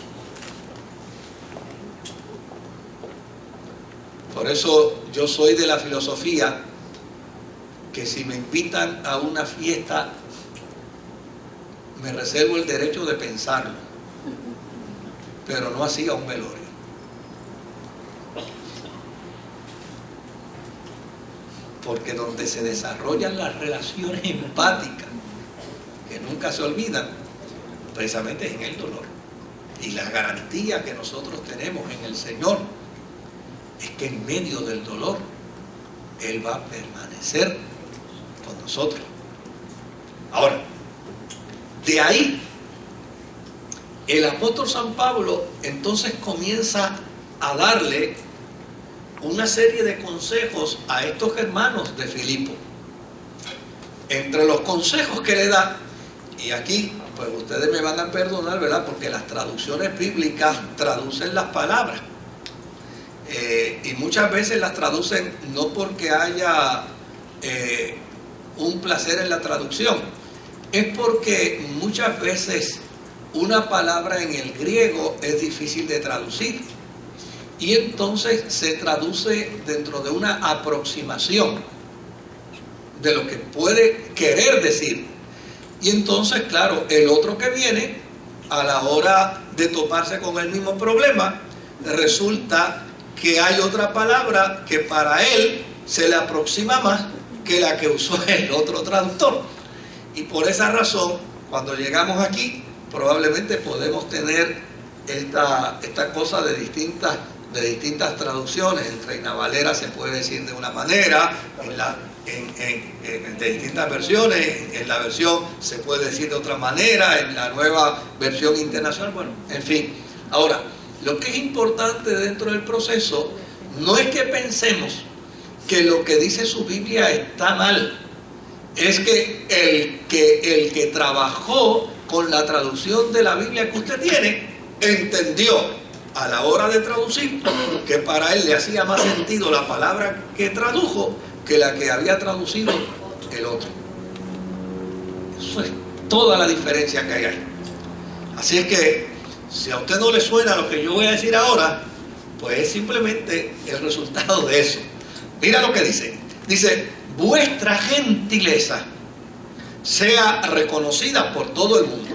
Por eso yo soy de la filosofía que si me invitan a una fiesta, me reservo el derecho de pensarlo, pero no así a un velorio. Porque donde se desarrollan las relaciones empáticas, que nunca se olvidan, precisamente es en el dolor. Y la garantía que nosotros tenemos en el Señor es que en medio del dolor Él va a permanecer con nosotros. Ahora, de ahí el apóstol San Pablo entonces comienza a darle una serie de consejos a estos hermanos de Filipo. Entre los consejos que le da, y aquí pues ustedes me van a perdonar, ¿verdad? Porque las traducciones bíblicas traducen las palabras. Y muchas veces las traducen no porque haya un placer en la traducción, es porque muchas veces una palabra en el griego es difícil de traducir y entonces se traduce dentro de una aproximación de lo que puede querer decir. Y entonces, claro, el otro que viene, a la hora de toparse con el mismo problema, resulta que hay otra palabra que para él se le aproxima más que la que usó el otro traductor. Y por esa razón, cuando llegamos aquí, probablemente podemos tener esta cosa de distintas traducciones. En Reina Valera se puede decir de una manera, de distintas versiones, en la versión se puede decir de otra manera, en la nueva versión internacional, bueno, en fin. Ahora, lo que es importante dentro del proceso no es que pensemos que lo que dice su Biblia está mal, es que el que trabajó con la traducción de la Biblia que usted tiene, entendió a la hora de traducir que para él le hacía más sentido la palabra que tradujo que la que había traducido el otro. Eso es toda la diferencia que hay ahí. Así es que si a usted no le suena lo que yo voy a decir ahora, pues es simplemente el resultado de eso. Mira lo que dice. Dice, vuestra gentileza sea reconocida por todo el mundo.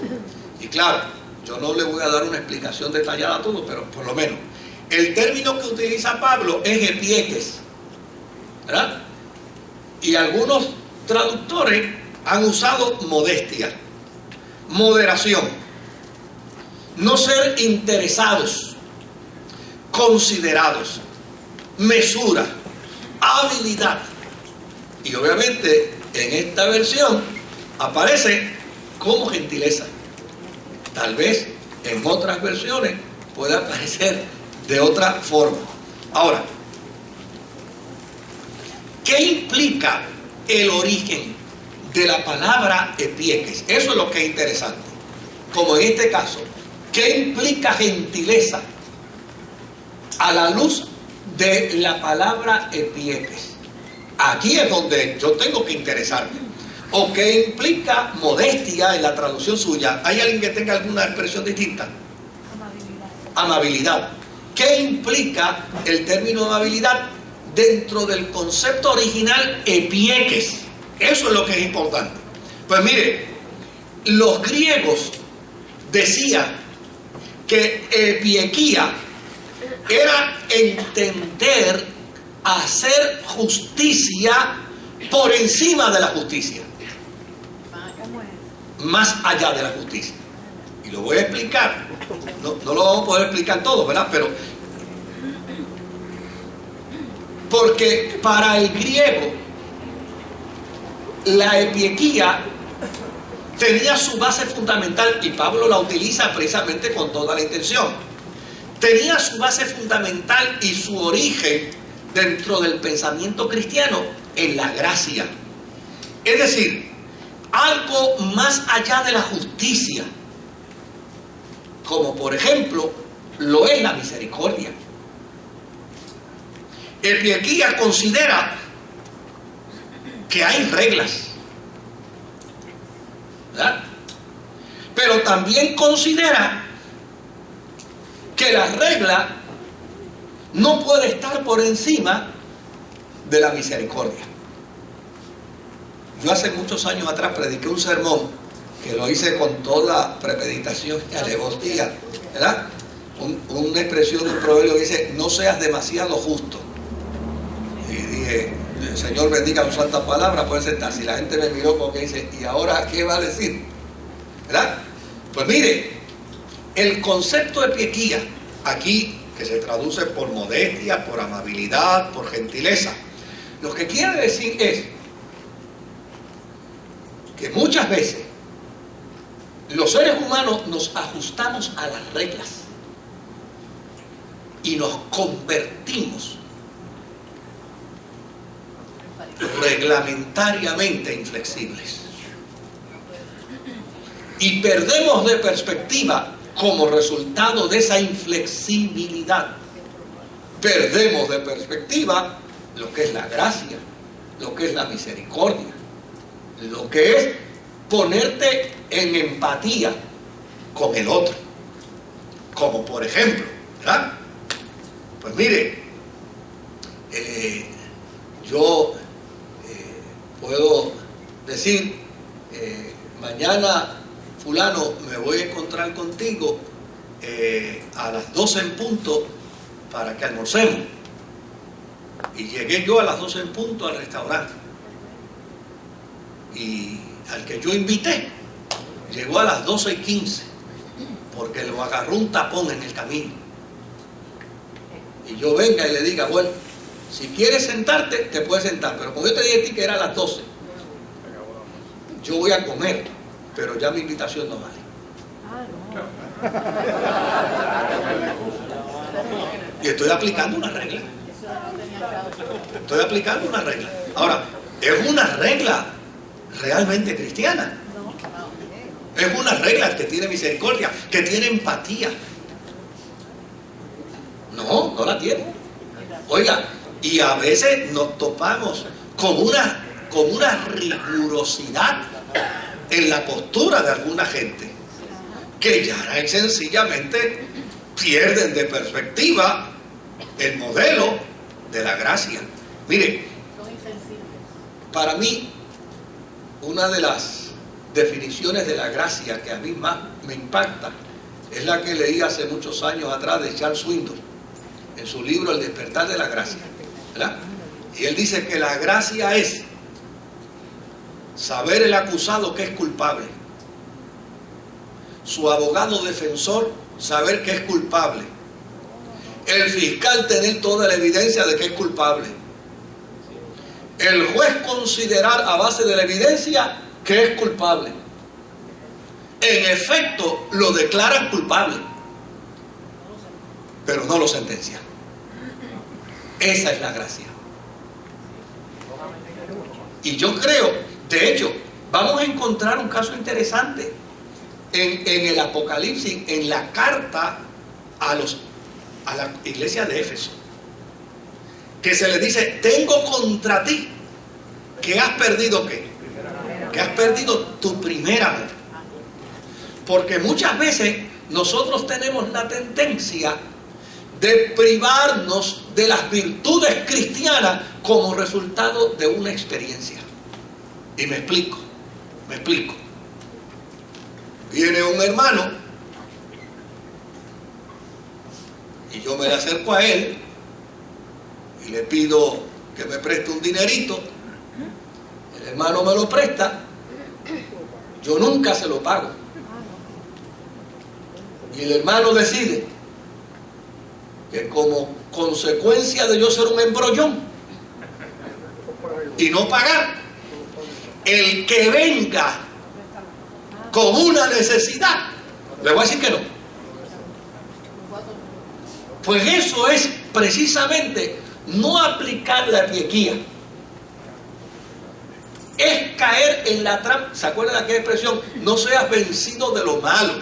Y claro, yo no le voy a dar una explicación detallada a todo, pero por lo menos el término que utiliza Pablo es epieques, ¿verdad? Y algunos traductores han usado modestia, moderación, no ser interesados, considerados, mesura, habilidad. Y obviamente en esta versión aparece como gentileza. Tal vez en otras versiones pueda aparecer de otra forma. Ahora, ¿qué implica el origen de la palabra epieques? Eso es lo que es interesante. Como en este caso, ¿qué implica gentileza a la luz de la palabra epieques? Aquí es donde yo tengo que interesarme. ¿O qué implica modestia en la traducción suya? ¿Hay alguien que tenga alguna expresión distinta? Amabilidad. ¿Qué implica el término amabilidad dentro del concepto original epieques? Eso es lo que es importante. Pues mire, los griegos decían que epiequía era entender hacer justicia por encima de la justicia, más allá de la justicia. Y lo voy a explicar. No lo vamos a poder explicar todo, ¿verdad? Pero porque para el griego la epiequía tenía su base fundamental, y Pablo la utiliza precisamente con toda la intención. Tenía su base fundamental y su origen dentro del pensamiento cristiano en la gracia. Es decir, algo más allá de la justicia, como por ejemplo lo es la misericordia. Epiequía considera que hay reglas, ¿verdad? Pero también considera que la regla no puede estar por encima de la misericordia. Yo hace muchos años atrás prediqué un sermón que lo hice con toda premeditación y alevosía, ¿verdad? Una expresión de un proverbio que dice: no seas demasiado justo. Y dije: el Señor bendiga su santa palabra, puede sentarse. Y la gente me miró como que dice: ¿y ahora qué va a decir? ¿Verdad? Pues mire, el concepto de piequía aquí, que se traduce por modestia, por amabilidad, por gentileza, lo que quiere decir es que muchas veces los seres humanos nos ajustamos a las reglas y nos convertimos reglamentariamente inflexibles y perdemos de perspectiva, como resultado de esa inflexibilidad, perdemos de perspectiva lo que es la gracia, lo que es la misericordia, lo que es ponerte en empatía con el otro. Como por ejemplo, ¿verdad? Pues mire, yo puedo decir: mañana fulano, me voy a encontrar contigo a las 12 en punto para que almorcemos. Y llegué yo a las 12 en punto al restaurante. Y al que yo invité llegó a las 12:15 porque lo agarró un tapón en el camino. Y yo venga y le diga: bueno, si quieres sentarte, te puedes sentar, pero como yo te dije a ti que era a las 12, yo voy a comer, pero ya mi invitación no vale. Y estoy aplicando una regla. Estoy aplicando una regla. Ahora, es una regla realmente cristiana. Es una regla que tiene misericordia, que tiene empatía. No, no la tiene. Oiga, y a veces nos topamos con una rigurosidad en la postura de alguna gente que ya sencillamente pierden de perspectiva el modelo de la gracia. Mire, para mí, una de las definiciones de la gracia que a mí más me impacta es la que leí hace muchos años atrás de Charles Swindoll en su libro El despertar de la gracia, ¿verdad? Y él dice que la gracia es saber el acusado que es culpable, su abogado defensor saber que es culpable, el fiscal tener toda la evidencia de que es culpable, el juez considerar a base de la evidencia que es culpable. En efecto, lo declaran culpable, pero no lo sentencian. Esa es la gracia. Y yo creo, de hecho, vamos a encontrar un caso interesante en el Apocalipsis, en la carta a la iglesia de Éfeso, que se le dice: tengo contra ti que has perdido ¿qué? Que has perdido tu primer amor. Porque muchas veces nosotros tenemos la tendencia de privarnos de las virtudes cristianas como resultado de una experiencia. Y me explico. Viene un hermano y yo me le acerco a él y le pido que me preste un dinerito. El hermano me lo presta, yo nunca se lo pago. Y el hermano decide que como consecuencia de yo ser un embrollón y no pagar, el que venga con una necesidad, le voy a decir que no. Pues eso es precisamente no aplicar la piequía. Es caer en la trampa. ¿Se acuerdan de aquella expresión? No seas vencido de lo malo,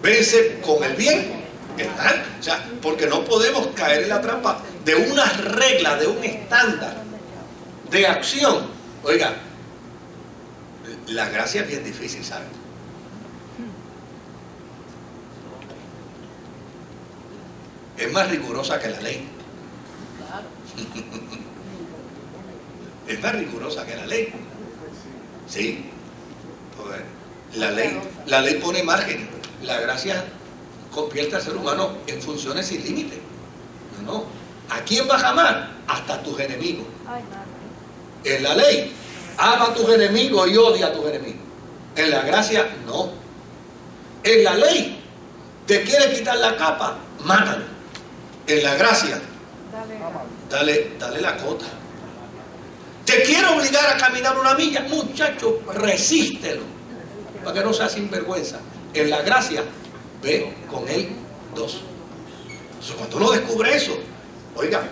vence con el bien. ¿Verdad? O sea, porque no podemos caer en la trampa de una regla, de un estándar de acción. Oiga, La gracia es bien difícil, ¿sabes? Es más rigurosa que la ley. Es más rigurosa que la ley. Sí. Pues, la ley pone margen. La gracia convierte al ser humano en funciones sin límite. No. ¿A quién vas a amar? Hasta a tus enemigos. En la ley, ama a tus enemigos y odia a tus enemigos. En la gracia, no. En la ley, te quiere quitar la capa, mátalo. En la gracia, dale la cota. Te quiere obligar a caminar una milla, muchacho, resístelo, para que no sea sinvergüenza. En la gracia, ve con él 2. Entonces, cuando uno descubre eso, oiga,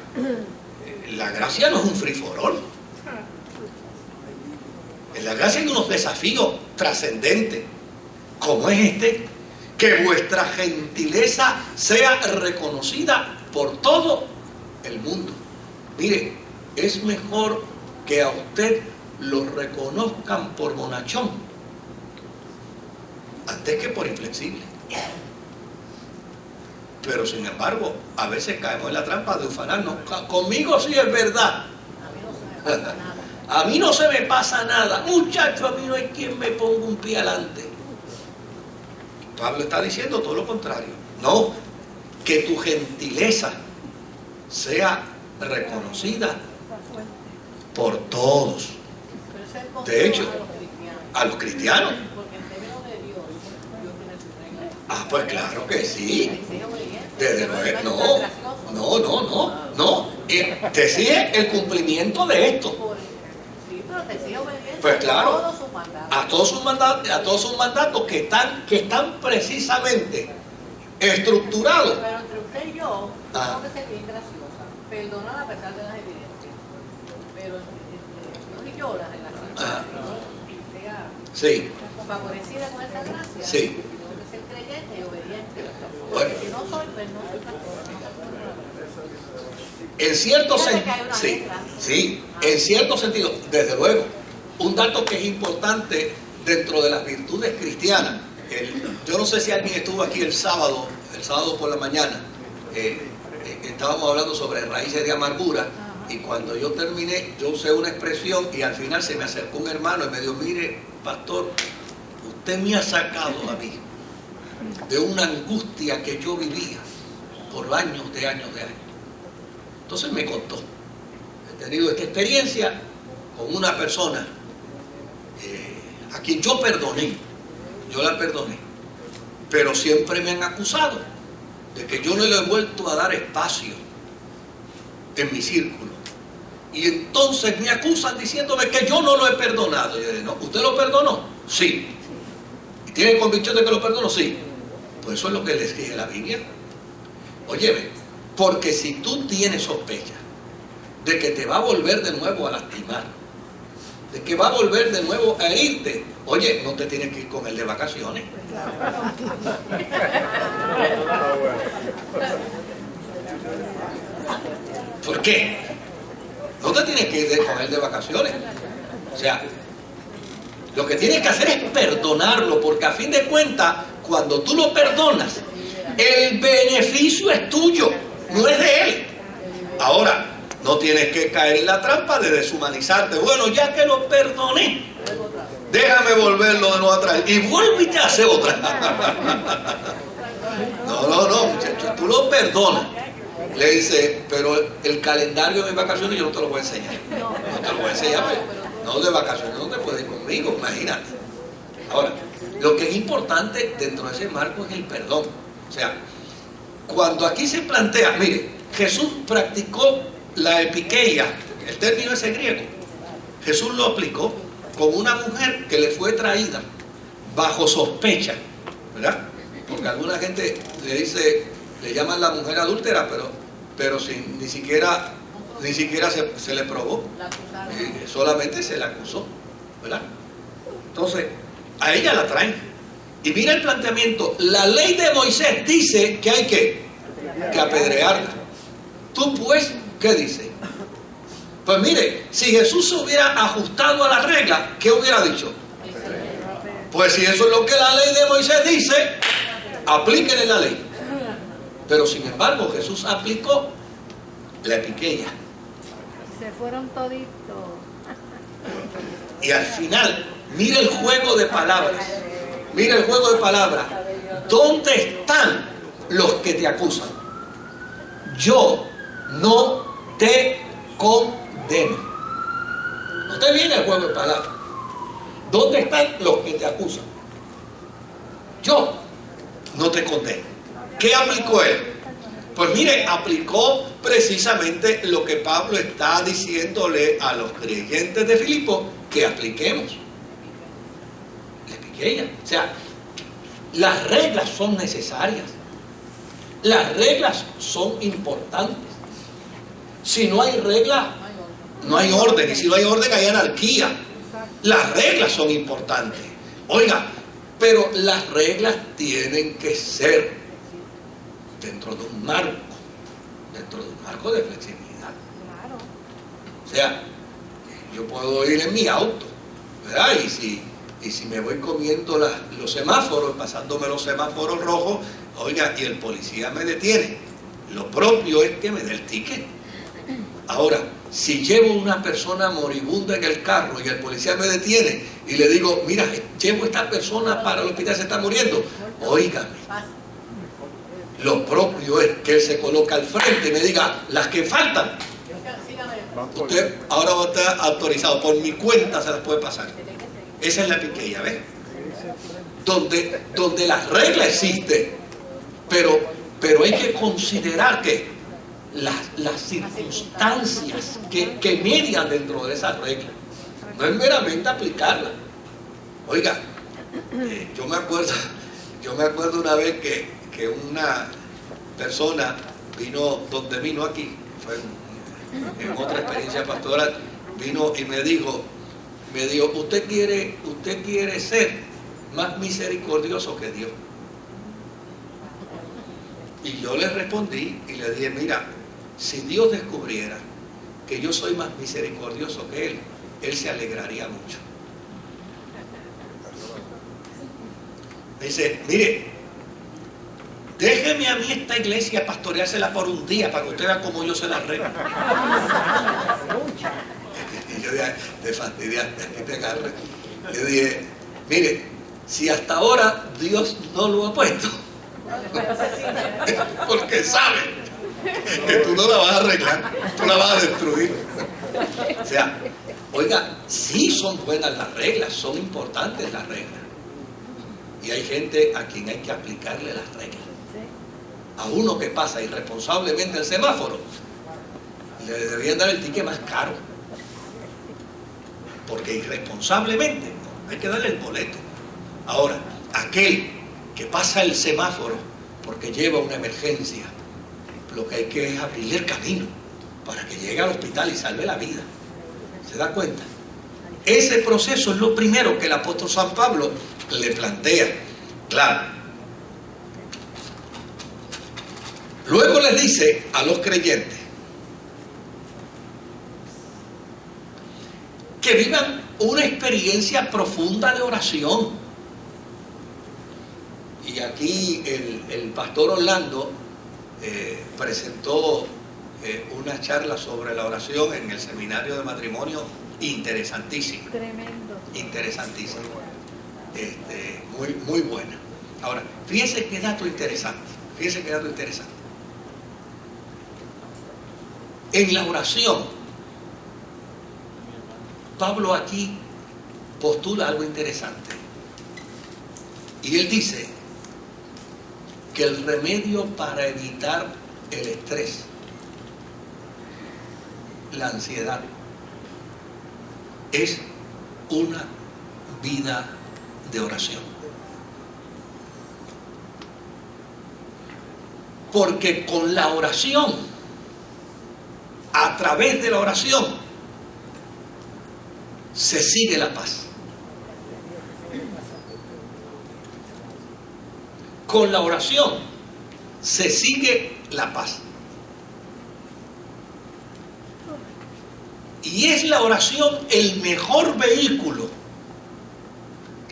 la gracia no es un free for all. En la gracia hay unos desafíos trascendentes, como es este, que vuestra gentileza sea reconocida por todo el mundo. Mire, es mejor que a usted lo reconozcan por bonachón antes que por inflexible. Pero sin embargo, a veces caemos en la trampa de ufanarnos. Conmigo sí es verdad. A mí no se me pasa nada. Muchacho, a mí no hay quien me ponga un pie adelante. Pablo está diciendo todo lo contrario. No, que tu gentileza sea reconocida por todos. De hecho, a los cristianos. Ah, pues claro que sí. Desde luego, no. Te sigue el cumplimiento de esto. Pues claro, a todos sus mandatos que están precisamente estructurados. Pero entre usted y yo, tengo que ser bien graciosa, perdonar a pesar de las evidencias. Pero no y yo, la relación sea sí, favorecida con esa gracia, sí. tengo que ser creyente y obediente. Porque Bueno, si no soy, pues no soy pastor. en cierto sentido, sí, en cierto sentido, desde luego, un dato que es importante dentro de las virtudes cristianas. Yo no sé si alguien estuvo aquí el sábado por la mañana, estábamos hablando sobre raíces de amargura, y cuando yo terminé, yo usé una expresión y al final se me acercó un hermano y me dijo: mire, pastor, usted me ha sacado a mí de una angustia que yo vivía por años de años. Entonces me contó, he tenido esta experiencia con una persona a quien yo la perdoné, pero siempre me han acusado de que yo no le he vuelto a dar espacio en mi círculo, y entonces me acusan diciéndome que yo no lo he perdonado. Y yo dije: no, ¿usted lo perdonó? Sí. ¿Y tiene convicción de que lo perdonó? Sí. Pues eso es lo que les dije la Biblia. Óyeme, porque si tú tienes sospecha de que te va a volver de nuevo a lastimar, de que va a volver de nuevo a herirte, oye, no te tienes que ir con él de vacaciones. ¿Por qué? No te tienes que ir con él de vacaciones. O sea, lo que tienes que hacer es perdonarlo, porque a fin de cuentas, cuando tú lo perdonas, el beneficio es tuyo, no es de él. Ahora, no tienes que caer en la trampa de deshumanizarte. Bueno, ya que lo perdoné, déjame volverlo de nuevo atrás. Y vuelve y te hace otra. No, muchachos, tú lo perdonas. Le dice: pero el calendario de mis vacaciones yo no te lo voy a enseñar. No te lo voy a enseñar, pero no, de vacaciones no te puedes ir conmigo, imagínate. Ahora, lo que es importante dentro de ese marco es el perdón. O sea, cuando aquí se plantea, mire, Jesús practicó la epikeia, el término ese griego. Jesús lo aplicó con una mujer que le fue traída bajo sospecha, ¿verdad? Porque alguna gente le llaman la mujer adúltera, pero sin, ni siquiera se le probó, solamente se la acusó, ¿verdad? Entonces, a ella la traen. Y mira el planteamiento: la ley de Moisés dice que hay que apedrearla. Tú pues, ¿qué dice? Pues mire, si Jesús se hubiera ajustado a la regla, ¿qué hubiera dicho? Pues si eso es lo que la ley de Moisés dice, aplíquenle la ley. Pero sin embargo Jesús aplicó la epiqueia. Se fueron toditos. Y al final, mira el juego de palabras. Mira el juego de palabras. ¿Dónde están los que te acusan? Yo no te condeno. ¿No te viene el juego de palabras? ¿Dónde están los que te acusan? Yo no te condeno. ¿Qué aplicó él? Pues mire, aplicó precisamente lo que Pablo está diciéndole a los creyentes de Filipo que apliquemos. La epiqueia. O sea, las reglas son necesarias. Las reglas son importantes. Si no hay regla, no hay orden. Y si no hay orden, hay anarquía. Las reglas son importantes. Oiga, pero las reglas tienen que ser dentro de un marco de flexibilidad. Claro. O sea, yo puedo ir en mi auto, ¿verdad? Y si me voy comiendo los semáforos, pasándome los semáforos rojos, oiga, y el policía me detiene, lo propio es que me dé el ticket. Ahora, si llevo una persona moribunda en el carro y el policía me detiene y le digo, mira, llevo a esta persona para el hospital, se está muriendo, óigame, lo propio es que él se coloque al frente y me diga, las que faltan, usted ahora va a estar autorizado, por mi cuenta se las puede pasar. Esa es la epiqueia, ¿ves? Donde la regla existe, pero hay que considerar que las circunstancias que median dentro de esa regla, no es meramente aplicarla. Oiga, yo me acuerdo una vez que una persona vino donde vino aquí, fue en otra experiencia pastoral, vino y me dijo, usted quiere ser más misericordioso que Dios. Y yo le respondí y le dije, mira, si Dios descubriera que yo soy más misericordioso que Él se alegraría mucho. Me dice, mire, déjeme a mí esta iglesia pastoreársela por un día para que usted vea cómo yo se la arreglo. Y yo dije, te fastidiaste, aquí te agarré. Le dije, mire, si hasta ahora Dios no lo ha puesto, porque sabe que tú no la vas a arreglar, tú la vas a destruir. O sea, oiga, sí son buenas las reglas, son importantes las reglas. Y hay gente a quien hay que aplicarle las reglas. A uno que pasa irresponsablemente el semáforo, le deberían dar el ticket más caro. Porque irresponsablemente hay que darle el boleto. Ahora, aquel que pasa el semáforo porque lleva una emergencia, lo que hay que es abrirle el camino para que llegue al hospital y salve la vida. ¿Se da cuenta? Ese proceso es lo primero que el apóstol San Pablo le plantea. Claro. Luego les dice a los creyentes que vivan una experiencia profunda de oración. Y aquí el pastor Orlando presentó una charla sobre la oración en el seminario de matrimonio, interesantísima. Tremendo. Interesantísima. Muy buena. Ahora, fíjense qué dato interesante. En la oración, Pablo aquí postula algo interesante. Y él dice que el remedio para evitar el estrés, la ansiedad, es una vida de oración. Porque con la oración, a través de la oración, se sigue la paz. Con la oración se sigue la paz. Y es la oración el mejor vehículo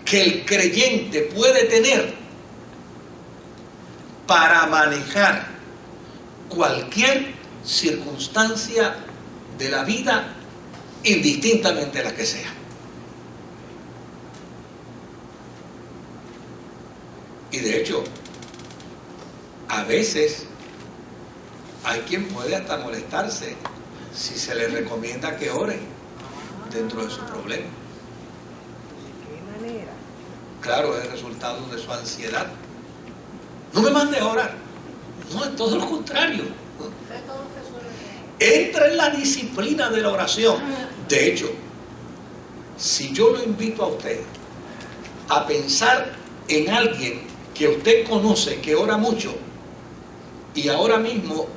que el creyente puede tener para manejar cualquier circunstancia de la vida, indistintamente la que sea. Y de hecho, a veces hay quien puede hasta molestarse si se le recomienda que ore dentro de su problema. ¿De qué manera? Claro, es el resultado de su ansiedad. No me mande a orar. No, es todo lo contrario. Entra en la disciplina de la oración. De hecho, si yo lo invito a usted a pensar en alguien que usted conoce, que ora mucho, y ahora mismo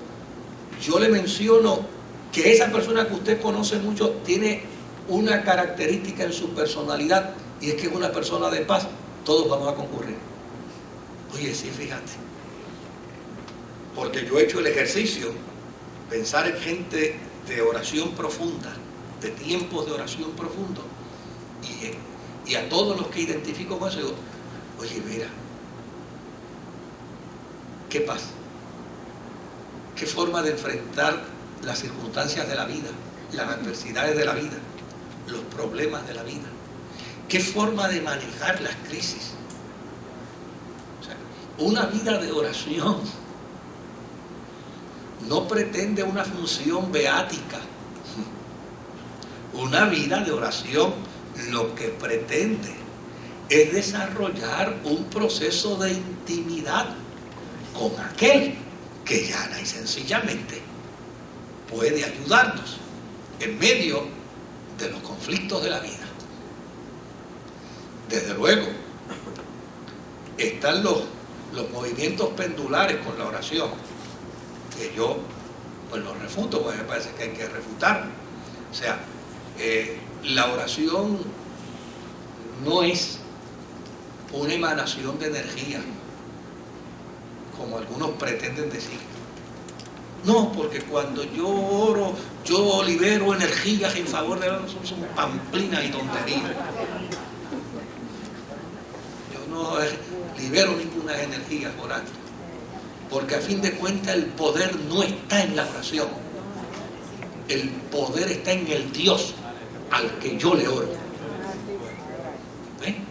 yo le menciono que esa persona que usted conoce mucho tiene una característica en su personalidad, y es que es una persona de paz, todos vamos a concurrir. Oye, sí, fíjate. Porque yo he hecho el ejercicio, pensar en gente de oración profunda, de tiempos de oración profundo, y a todos los que identifico con eso digo, oye, mira, qué paz, qué forma de enfrentar las circunstancias de la vida, las adversidades de la vida, los problemas de la vida, qué forma de manejar las crisis. O sea, una vida de oración no pretende una función beática. Una vida de oración lo que pretende es desarrollar un proceso de intimidad con aquel que llana y sencillamente puede ayudarnos en medio de los conflictos de la vida. Desde luego, están los movimientos pendulares con la oración, que yo pues los refuto, porque me parece que hay que refutar. O sea, la oración no es una emanación de energía, como algunos pretenden decir. No, porque cuando yo oro, yo libero energías en favor de los... Son pamplinas y tonterías. Yo no libero ninguna energía orando, porque a fin de cuentas el poder no está en la oración. El poder está en el Dios al que yo le oro. ¿Ven?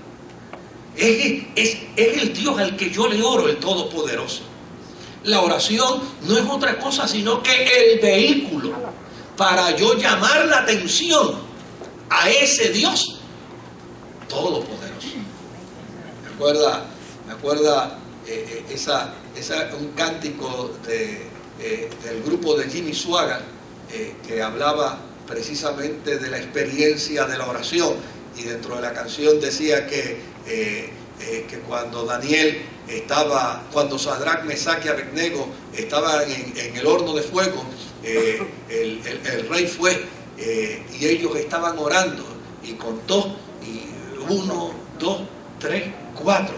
Es el Dios al que yo le oro, el Todopoderoso. La oración no es otra cosa sino que el vehículo para yo llamar la atención a ese Dios Todopoderoso. Me acuerda un cántico del grupo de Jimmy Swaggart, que hablaba precisamente de la experiencia de la oración, y dentro de la canción decía que cuando cuando Sadrach, Mesach y Abednego estaban en el horno de fuego, el rey fue y ellos estaban orando y contó, y 1, 2, 3, 4.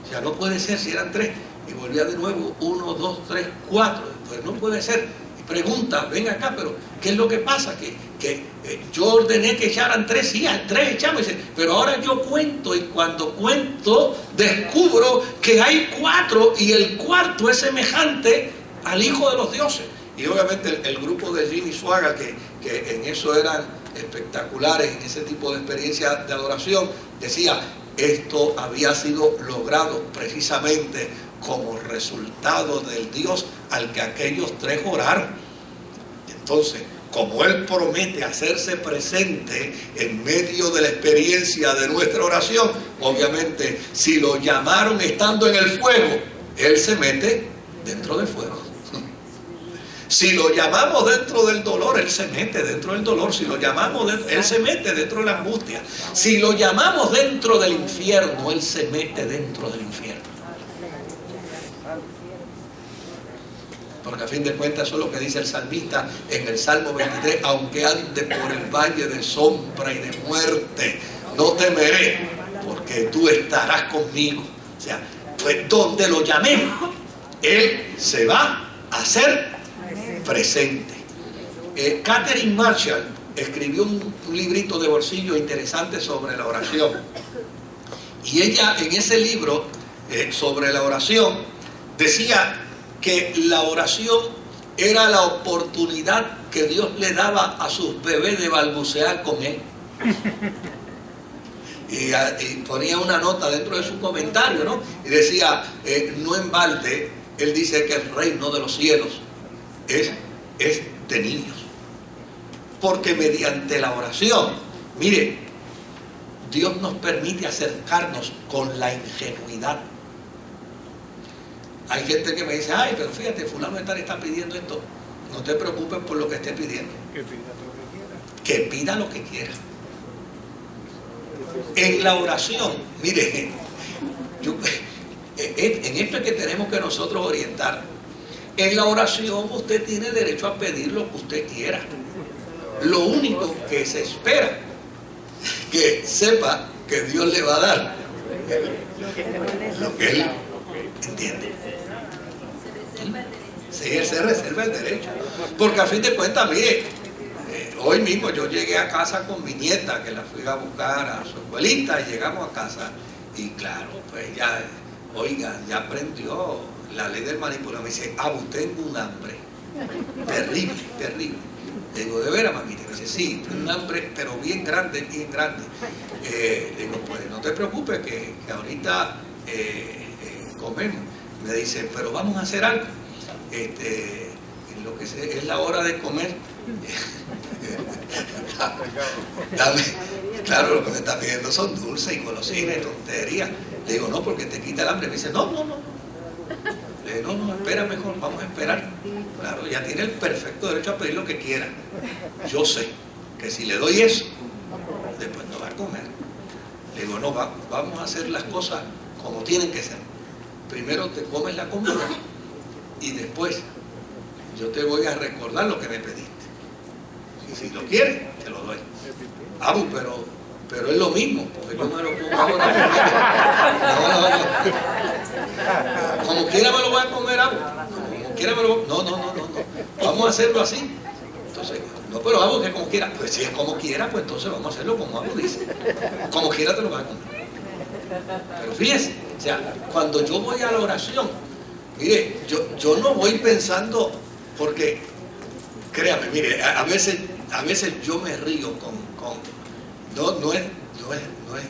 O sea, no puede ser si eran 3, y volvía de nuevo 1, 2, 3, 4. Pues no puede ser. Pregunta, ven acá, pero ¿qué es lo que pasa? Que yo ordené que echaran 3, sí, 3 echamos, pero ahora yo cuento, y cuando cuento descubro que hay 4, y el cuarto es semejante al Hijo de los Dioses. Y obviamente el grupo de Jimmy Swaggart, que en eso eran espectaculares, en ese tipo de experiencia de adoración, decía, esto había sido logrado precisamente como resultado del Dios al que aquellos 3 oraron. Entonces, como Él promete hacerse presente en medio de la experiencia de nuestra oración, obviamente, si lo llamaron estando en el fuego, Él se mete dentro del fuego. Si lo llamamos dentro del dolor, Él se mete dentro del dolor. Si lo llamamos, Él se mete dentro de la angustia. Si lo llamamos dentro del infierno, Él se mete dentro del infierno. Porque a fin de cuentas eso es lo que dice el salmista en el Salmo 23, aunque ande por el valle de sombra y de muerte, no temeré, porque tú estarás conmigo. O sea, pues donde lo llamemos, Él se va a hacer presente. Catherine Marshall escribió un librito de bolsillo interesante sobre la oración, Y ella en ese libro sobre la oración decía que la oración era la oportunidad que Dios le daba a sus bebés de balbucear con él. Y ponía una nota dentro de su comentario, ¿no? Y decía, no en balde, él dice que el reino de los cielos es de niños. Porque mediante la oración, mire, Dios nos permite acercarnos con la ingenuidad. Hay gente que me dice, ay, pero fíjate, fulano de tal está pidiendo esto. No te preocupes por lo que esté pidiendo. Que pida lo que quiera. En la oración, mire, en esto es que tenemos que nosotros orientar. En la oración usted tiene derecho a pedir lo que usted quiera. Lo único que se espera, que sepa que Dios le va a dar lo que él entiende. Sí, él se reserva el derecho. Porque a fin de cuentas, mire, hoy mismo yo llegué a casa con mi nieta, que la fui a buscar a su abuelita, y llegamos a casa, y claro, pues ya, oiga, ya aprendió la ley del manipulador. Me dice, tengo un hambre terrible, terrible. Digo, ¿de veras, mamita? Me dice, sí, un hambre, pero bien grande, bien grande. Digo, pues no te preocupes, que ahorita comemos. Me dice, pero vamos a hacer algo. En lo que es la hora de comer. Claro, lo que me está pidiendo son dulces y golosinas y tonterías. Le digo, no, porque te quita el hambre. Me dice, no. Le digo, no, espera mejor, vamos a esperar. Claro, ya tiene el perfecto derecho a pedir lo que quiera. Yo sé que si le doy eso, después no va a comer. Le digo, no, vamos a hacer las cosas como tienen que ser. Primero te comes la comida y después yo te voy a recordar lo que me pediste. Y si lo quieres, te lo doy. Pero es lo mismo, porque yo me lo como ahora. No. Como quiera me lo voy a comer, como quiera me lo. No. Vamos a hacerlo así. Entonces, no, pero Abu, que como quiera. Pues si es como quiera, pues entonces vamos a hacerlo como Abu dice. Como quiera te lo vas a comer. Pero fíjese, o sea, cuando yo voy a la oración, mire, yo no voy pensando, porque, créame, mire, a veces yo me río no es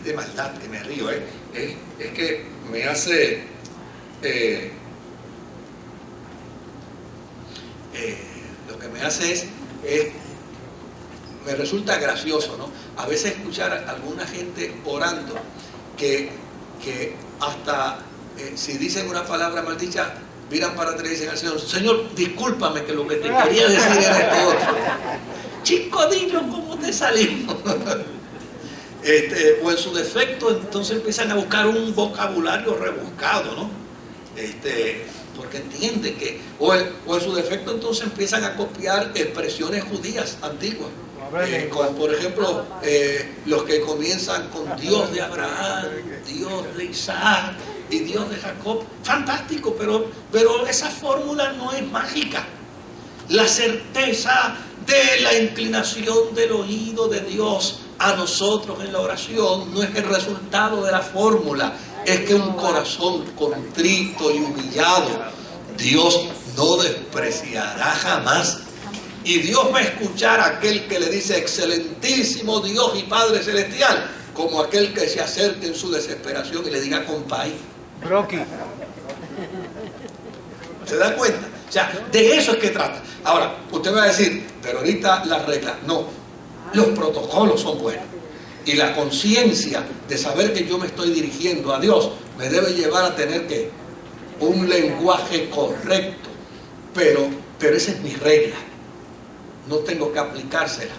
de maldad que me río, es que me hace, lo que me hace es me resulta gracioso, ¿no? A veces escuchar a alguna gente orando que hasta si dicen una palabra maldicha, miran para atrás y dicen al Señor, Señor, discúlpame que lo que te quería decir era esto otro. Chico, dilo cómo te salimos. O en su defecto, entonces empiezan a buscar un vocabulario rebuscado, ¿no? Porque entienden que, o en su defecto, entonces empiezan a copiar expresiones judías antiguas. Como por ejemplo, los que comienzan con Dios de Abraham, Dios de Isaac y Dios de Jacob. Fantástico, pero esa fórmula no es mágica. La certeza de la inclinación del oído de Dios a nosotros en la oración no es el resultado de la fórmula, es que un corazón contrito y humillado Dios no despreciará jamás. Y Dios va a escuchar a aquel que le dice excelentísimo Dios y Padre Celestial, como aquel que se acerque en su desesperación y le diga compay. Rocky. ¿Se dan cuenta? O sea, de eso es que trata. Ahora, usted va a decir, pero ahorita las reglas. No, los protocolos son buenos. Y la conciencia de saber que yo me estoy dirigiendo a Dios me debe llevar a tener que un lenguaje correcto. Pero esa es mi regla. No tengo que aplicársela.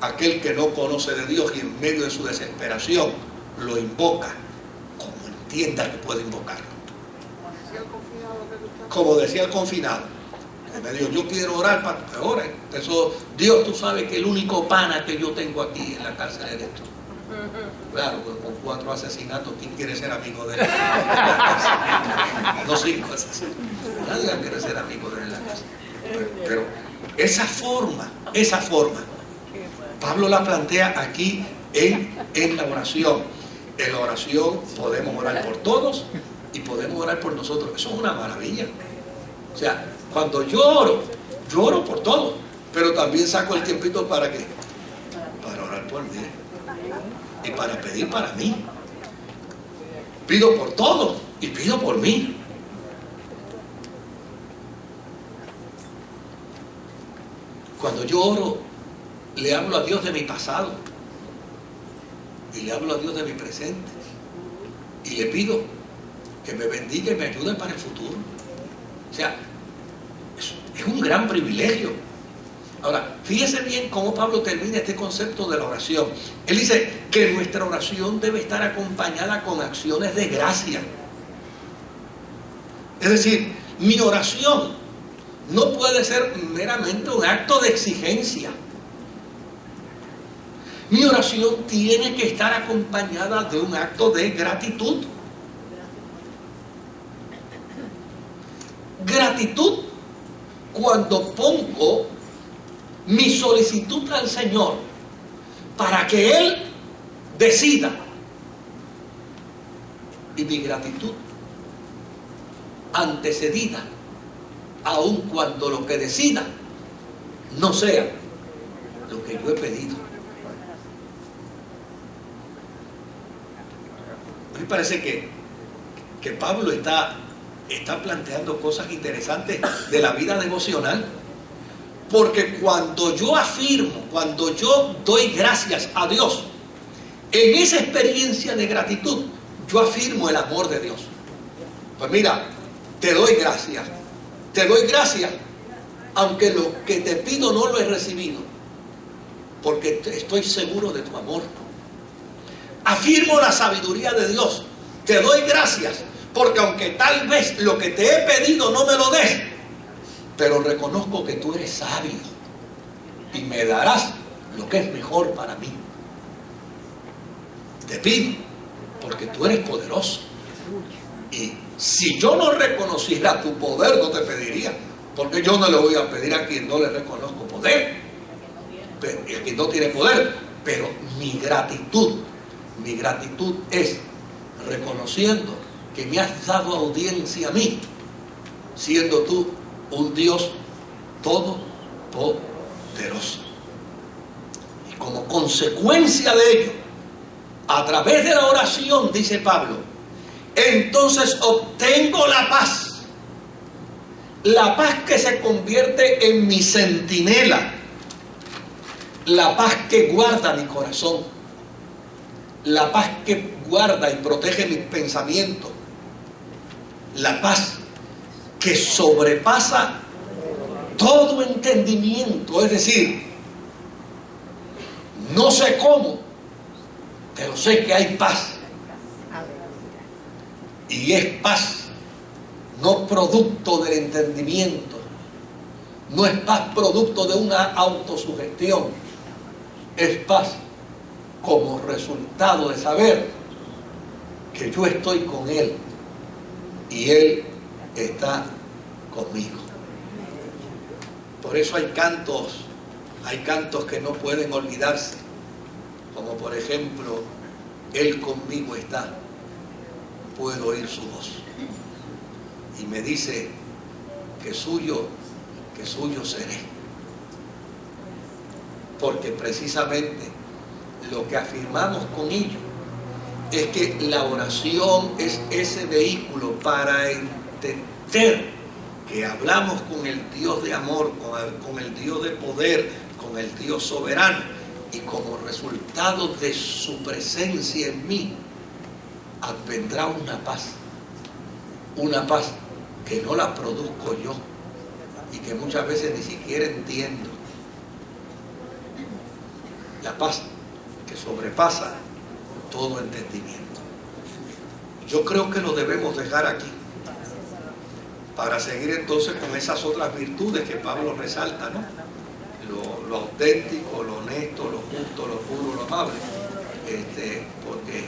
Aquel que no conoce de Dios y en medio de su desesperación lo invoca como entienda que puede invocarlo. Como decía el confinado, que me dijo, yo quiero orar para que oren. Eso, Dios, tú sabes que el único pana que yo tengo aquí en la cárcel eres tú. Claro, pues con 4 asesinatos, ¿quién quiere ser amigo de él? No 5 asesinatos. Nadie quiere ser amigo de él en la cárcel. Pero esa forma, Pablo la plantea aquí en la oración. En la oración podemos orar por todos y podemos orar por nosotros. Eso es una maravilla. O sea, cuando yo oro por todos, pero también saco el tiempito ¿para qué? Para orar por mí y para pedir para mí. Pido por todos y pido por mí. Cuando yo oro, le hablo a Dios de mi pasado y le hablo a Dios de mi presente y le pido que me bendiga y me ayude para el futuro. O sea, es un gran privilegio. Ahora, fíjese bien cómo Pablo termina este concepto de la oración. Él dice que nuestra oración debe estar acompañada con acciones de gracia. Es decir, mi oración no puede ser meramente un acto de exigencia. Mi oración tiene que estar acompañada de un acto de gratitud. Gratitud cuando pongo mi solicitud al Señor para que Él decida. Y mi gratitud antecedida, aun cuando lo que decida no sea lo que yo he pedido. A mí me parece que Pablo está planteando cosas interesantes de la vida devocional, porque cuando yo afirmo, cuando yo doy gracias a Dios, en esa experiencia de gratitud, yo afirmo el amor de Dios. Pues mira, te doy gracias, aunque lo que te pido no lo he recibido, porque estoy seguro de tu amor. Afirmo la sabiduría de Dios, te doy gracias, porque aunque tal vez lo que te he pedido no me lo des, pero reconozco que tú eres sabio y me darás lo que es mejor para mí. Te pido porque tú eres poderoso, y si yo no reconociera tu poder no te pediría, porque yo no le voy a pedir a quien no le reconozco poder, y a quien no tiene poder. Pero mi gratitud es reconociendo que me has dado audiencia a mí, siendo tú un Dios todopoderoso. Y como consecuencia de ello, a través de la oración, dice Pablo, entonces obtengo la paz que se convierte en mi centinela, la paz que guarda mi corazón, la paz que guarda y protege mis pensamientos, la paz que sobrepasa todo entendimiento. Es decir, no sé cómo, pero sé que hay paz. Y es paz, no producto del entendimiento, no es paz producto de una autosugestión, es paz como resultado de saber que yo estoy con Él y Él está conmigo. Por eso hay cantos que no pueden olvidarse, como por ejemplo, Él conmigo está, puedo oír su voz y me dice que suyo seré. Porque precisamente lo que afirmamos con ello es que la oración es ese vehículo para entender que hablamos con el Dios de amor, con el Dios de poder, con el Dios soberano, y como resultado de su presencia en mí vendrá una paz que no la produzco yo y que muchas veces ni siquiera entiendo. La paz que sobrepasa todo entendimiento. Yo creo que lo debemos dejar aquí para seguir entonces con esas otras virtudes que Pablo resalta, ¿no? Lo auténtico, lo honesto, lo justo, lo puro, lo amable, porque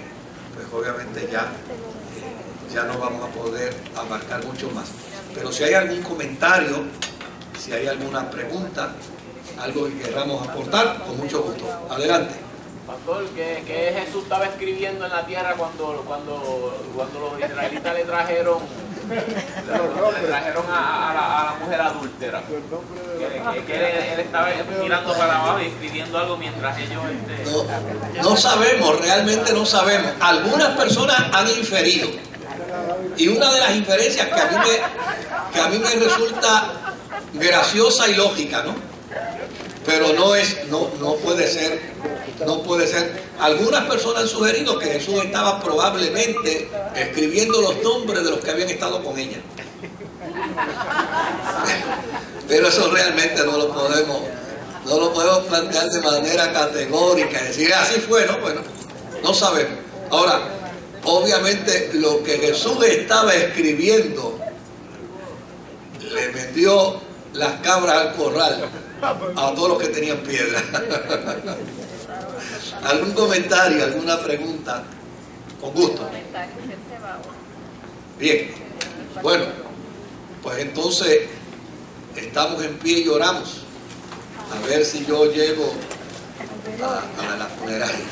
pues obviamente ya no vamos a poder abarcar mucho más. Pero si hay algún comentario, si hay alguna pregunta, algo que queramos aportar, con mucho gusto. Adelante. Pastor, que Jesús estaba escribiendo en la tierra cuando los israelitas le trajeron a la mujer adúltera. Que él estaba mirando para abajo y escribiendo algo mientras ellos... No sabemos, realmente no sabemos. Algunas personas han inferido. Y una de las inferencias que a mí me resulta graciosa y lógica, ¿no? Pero no puede ser. Algunas personas han sugerido que Jesús estaba probablemente escribiendo los nombres de los que habían estado con ella. Pero eso realmente no lo podemos plantear de manera categórica, decir así fue, ¿no? Bueno, no sabemos. Ahora, obviamente lo que Jesús estaba escribiendo le metió las cabras al corral a todos los que tenían piedra. ¿Algún comentario, alguna pregunta? Con gusto. Bien, bueno, pues entonces estamos en pie y oramos. A ver si yo llego a la funeraria.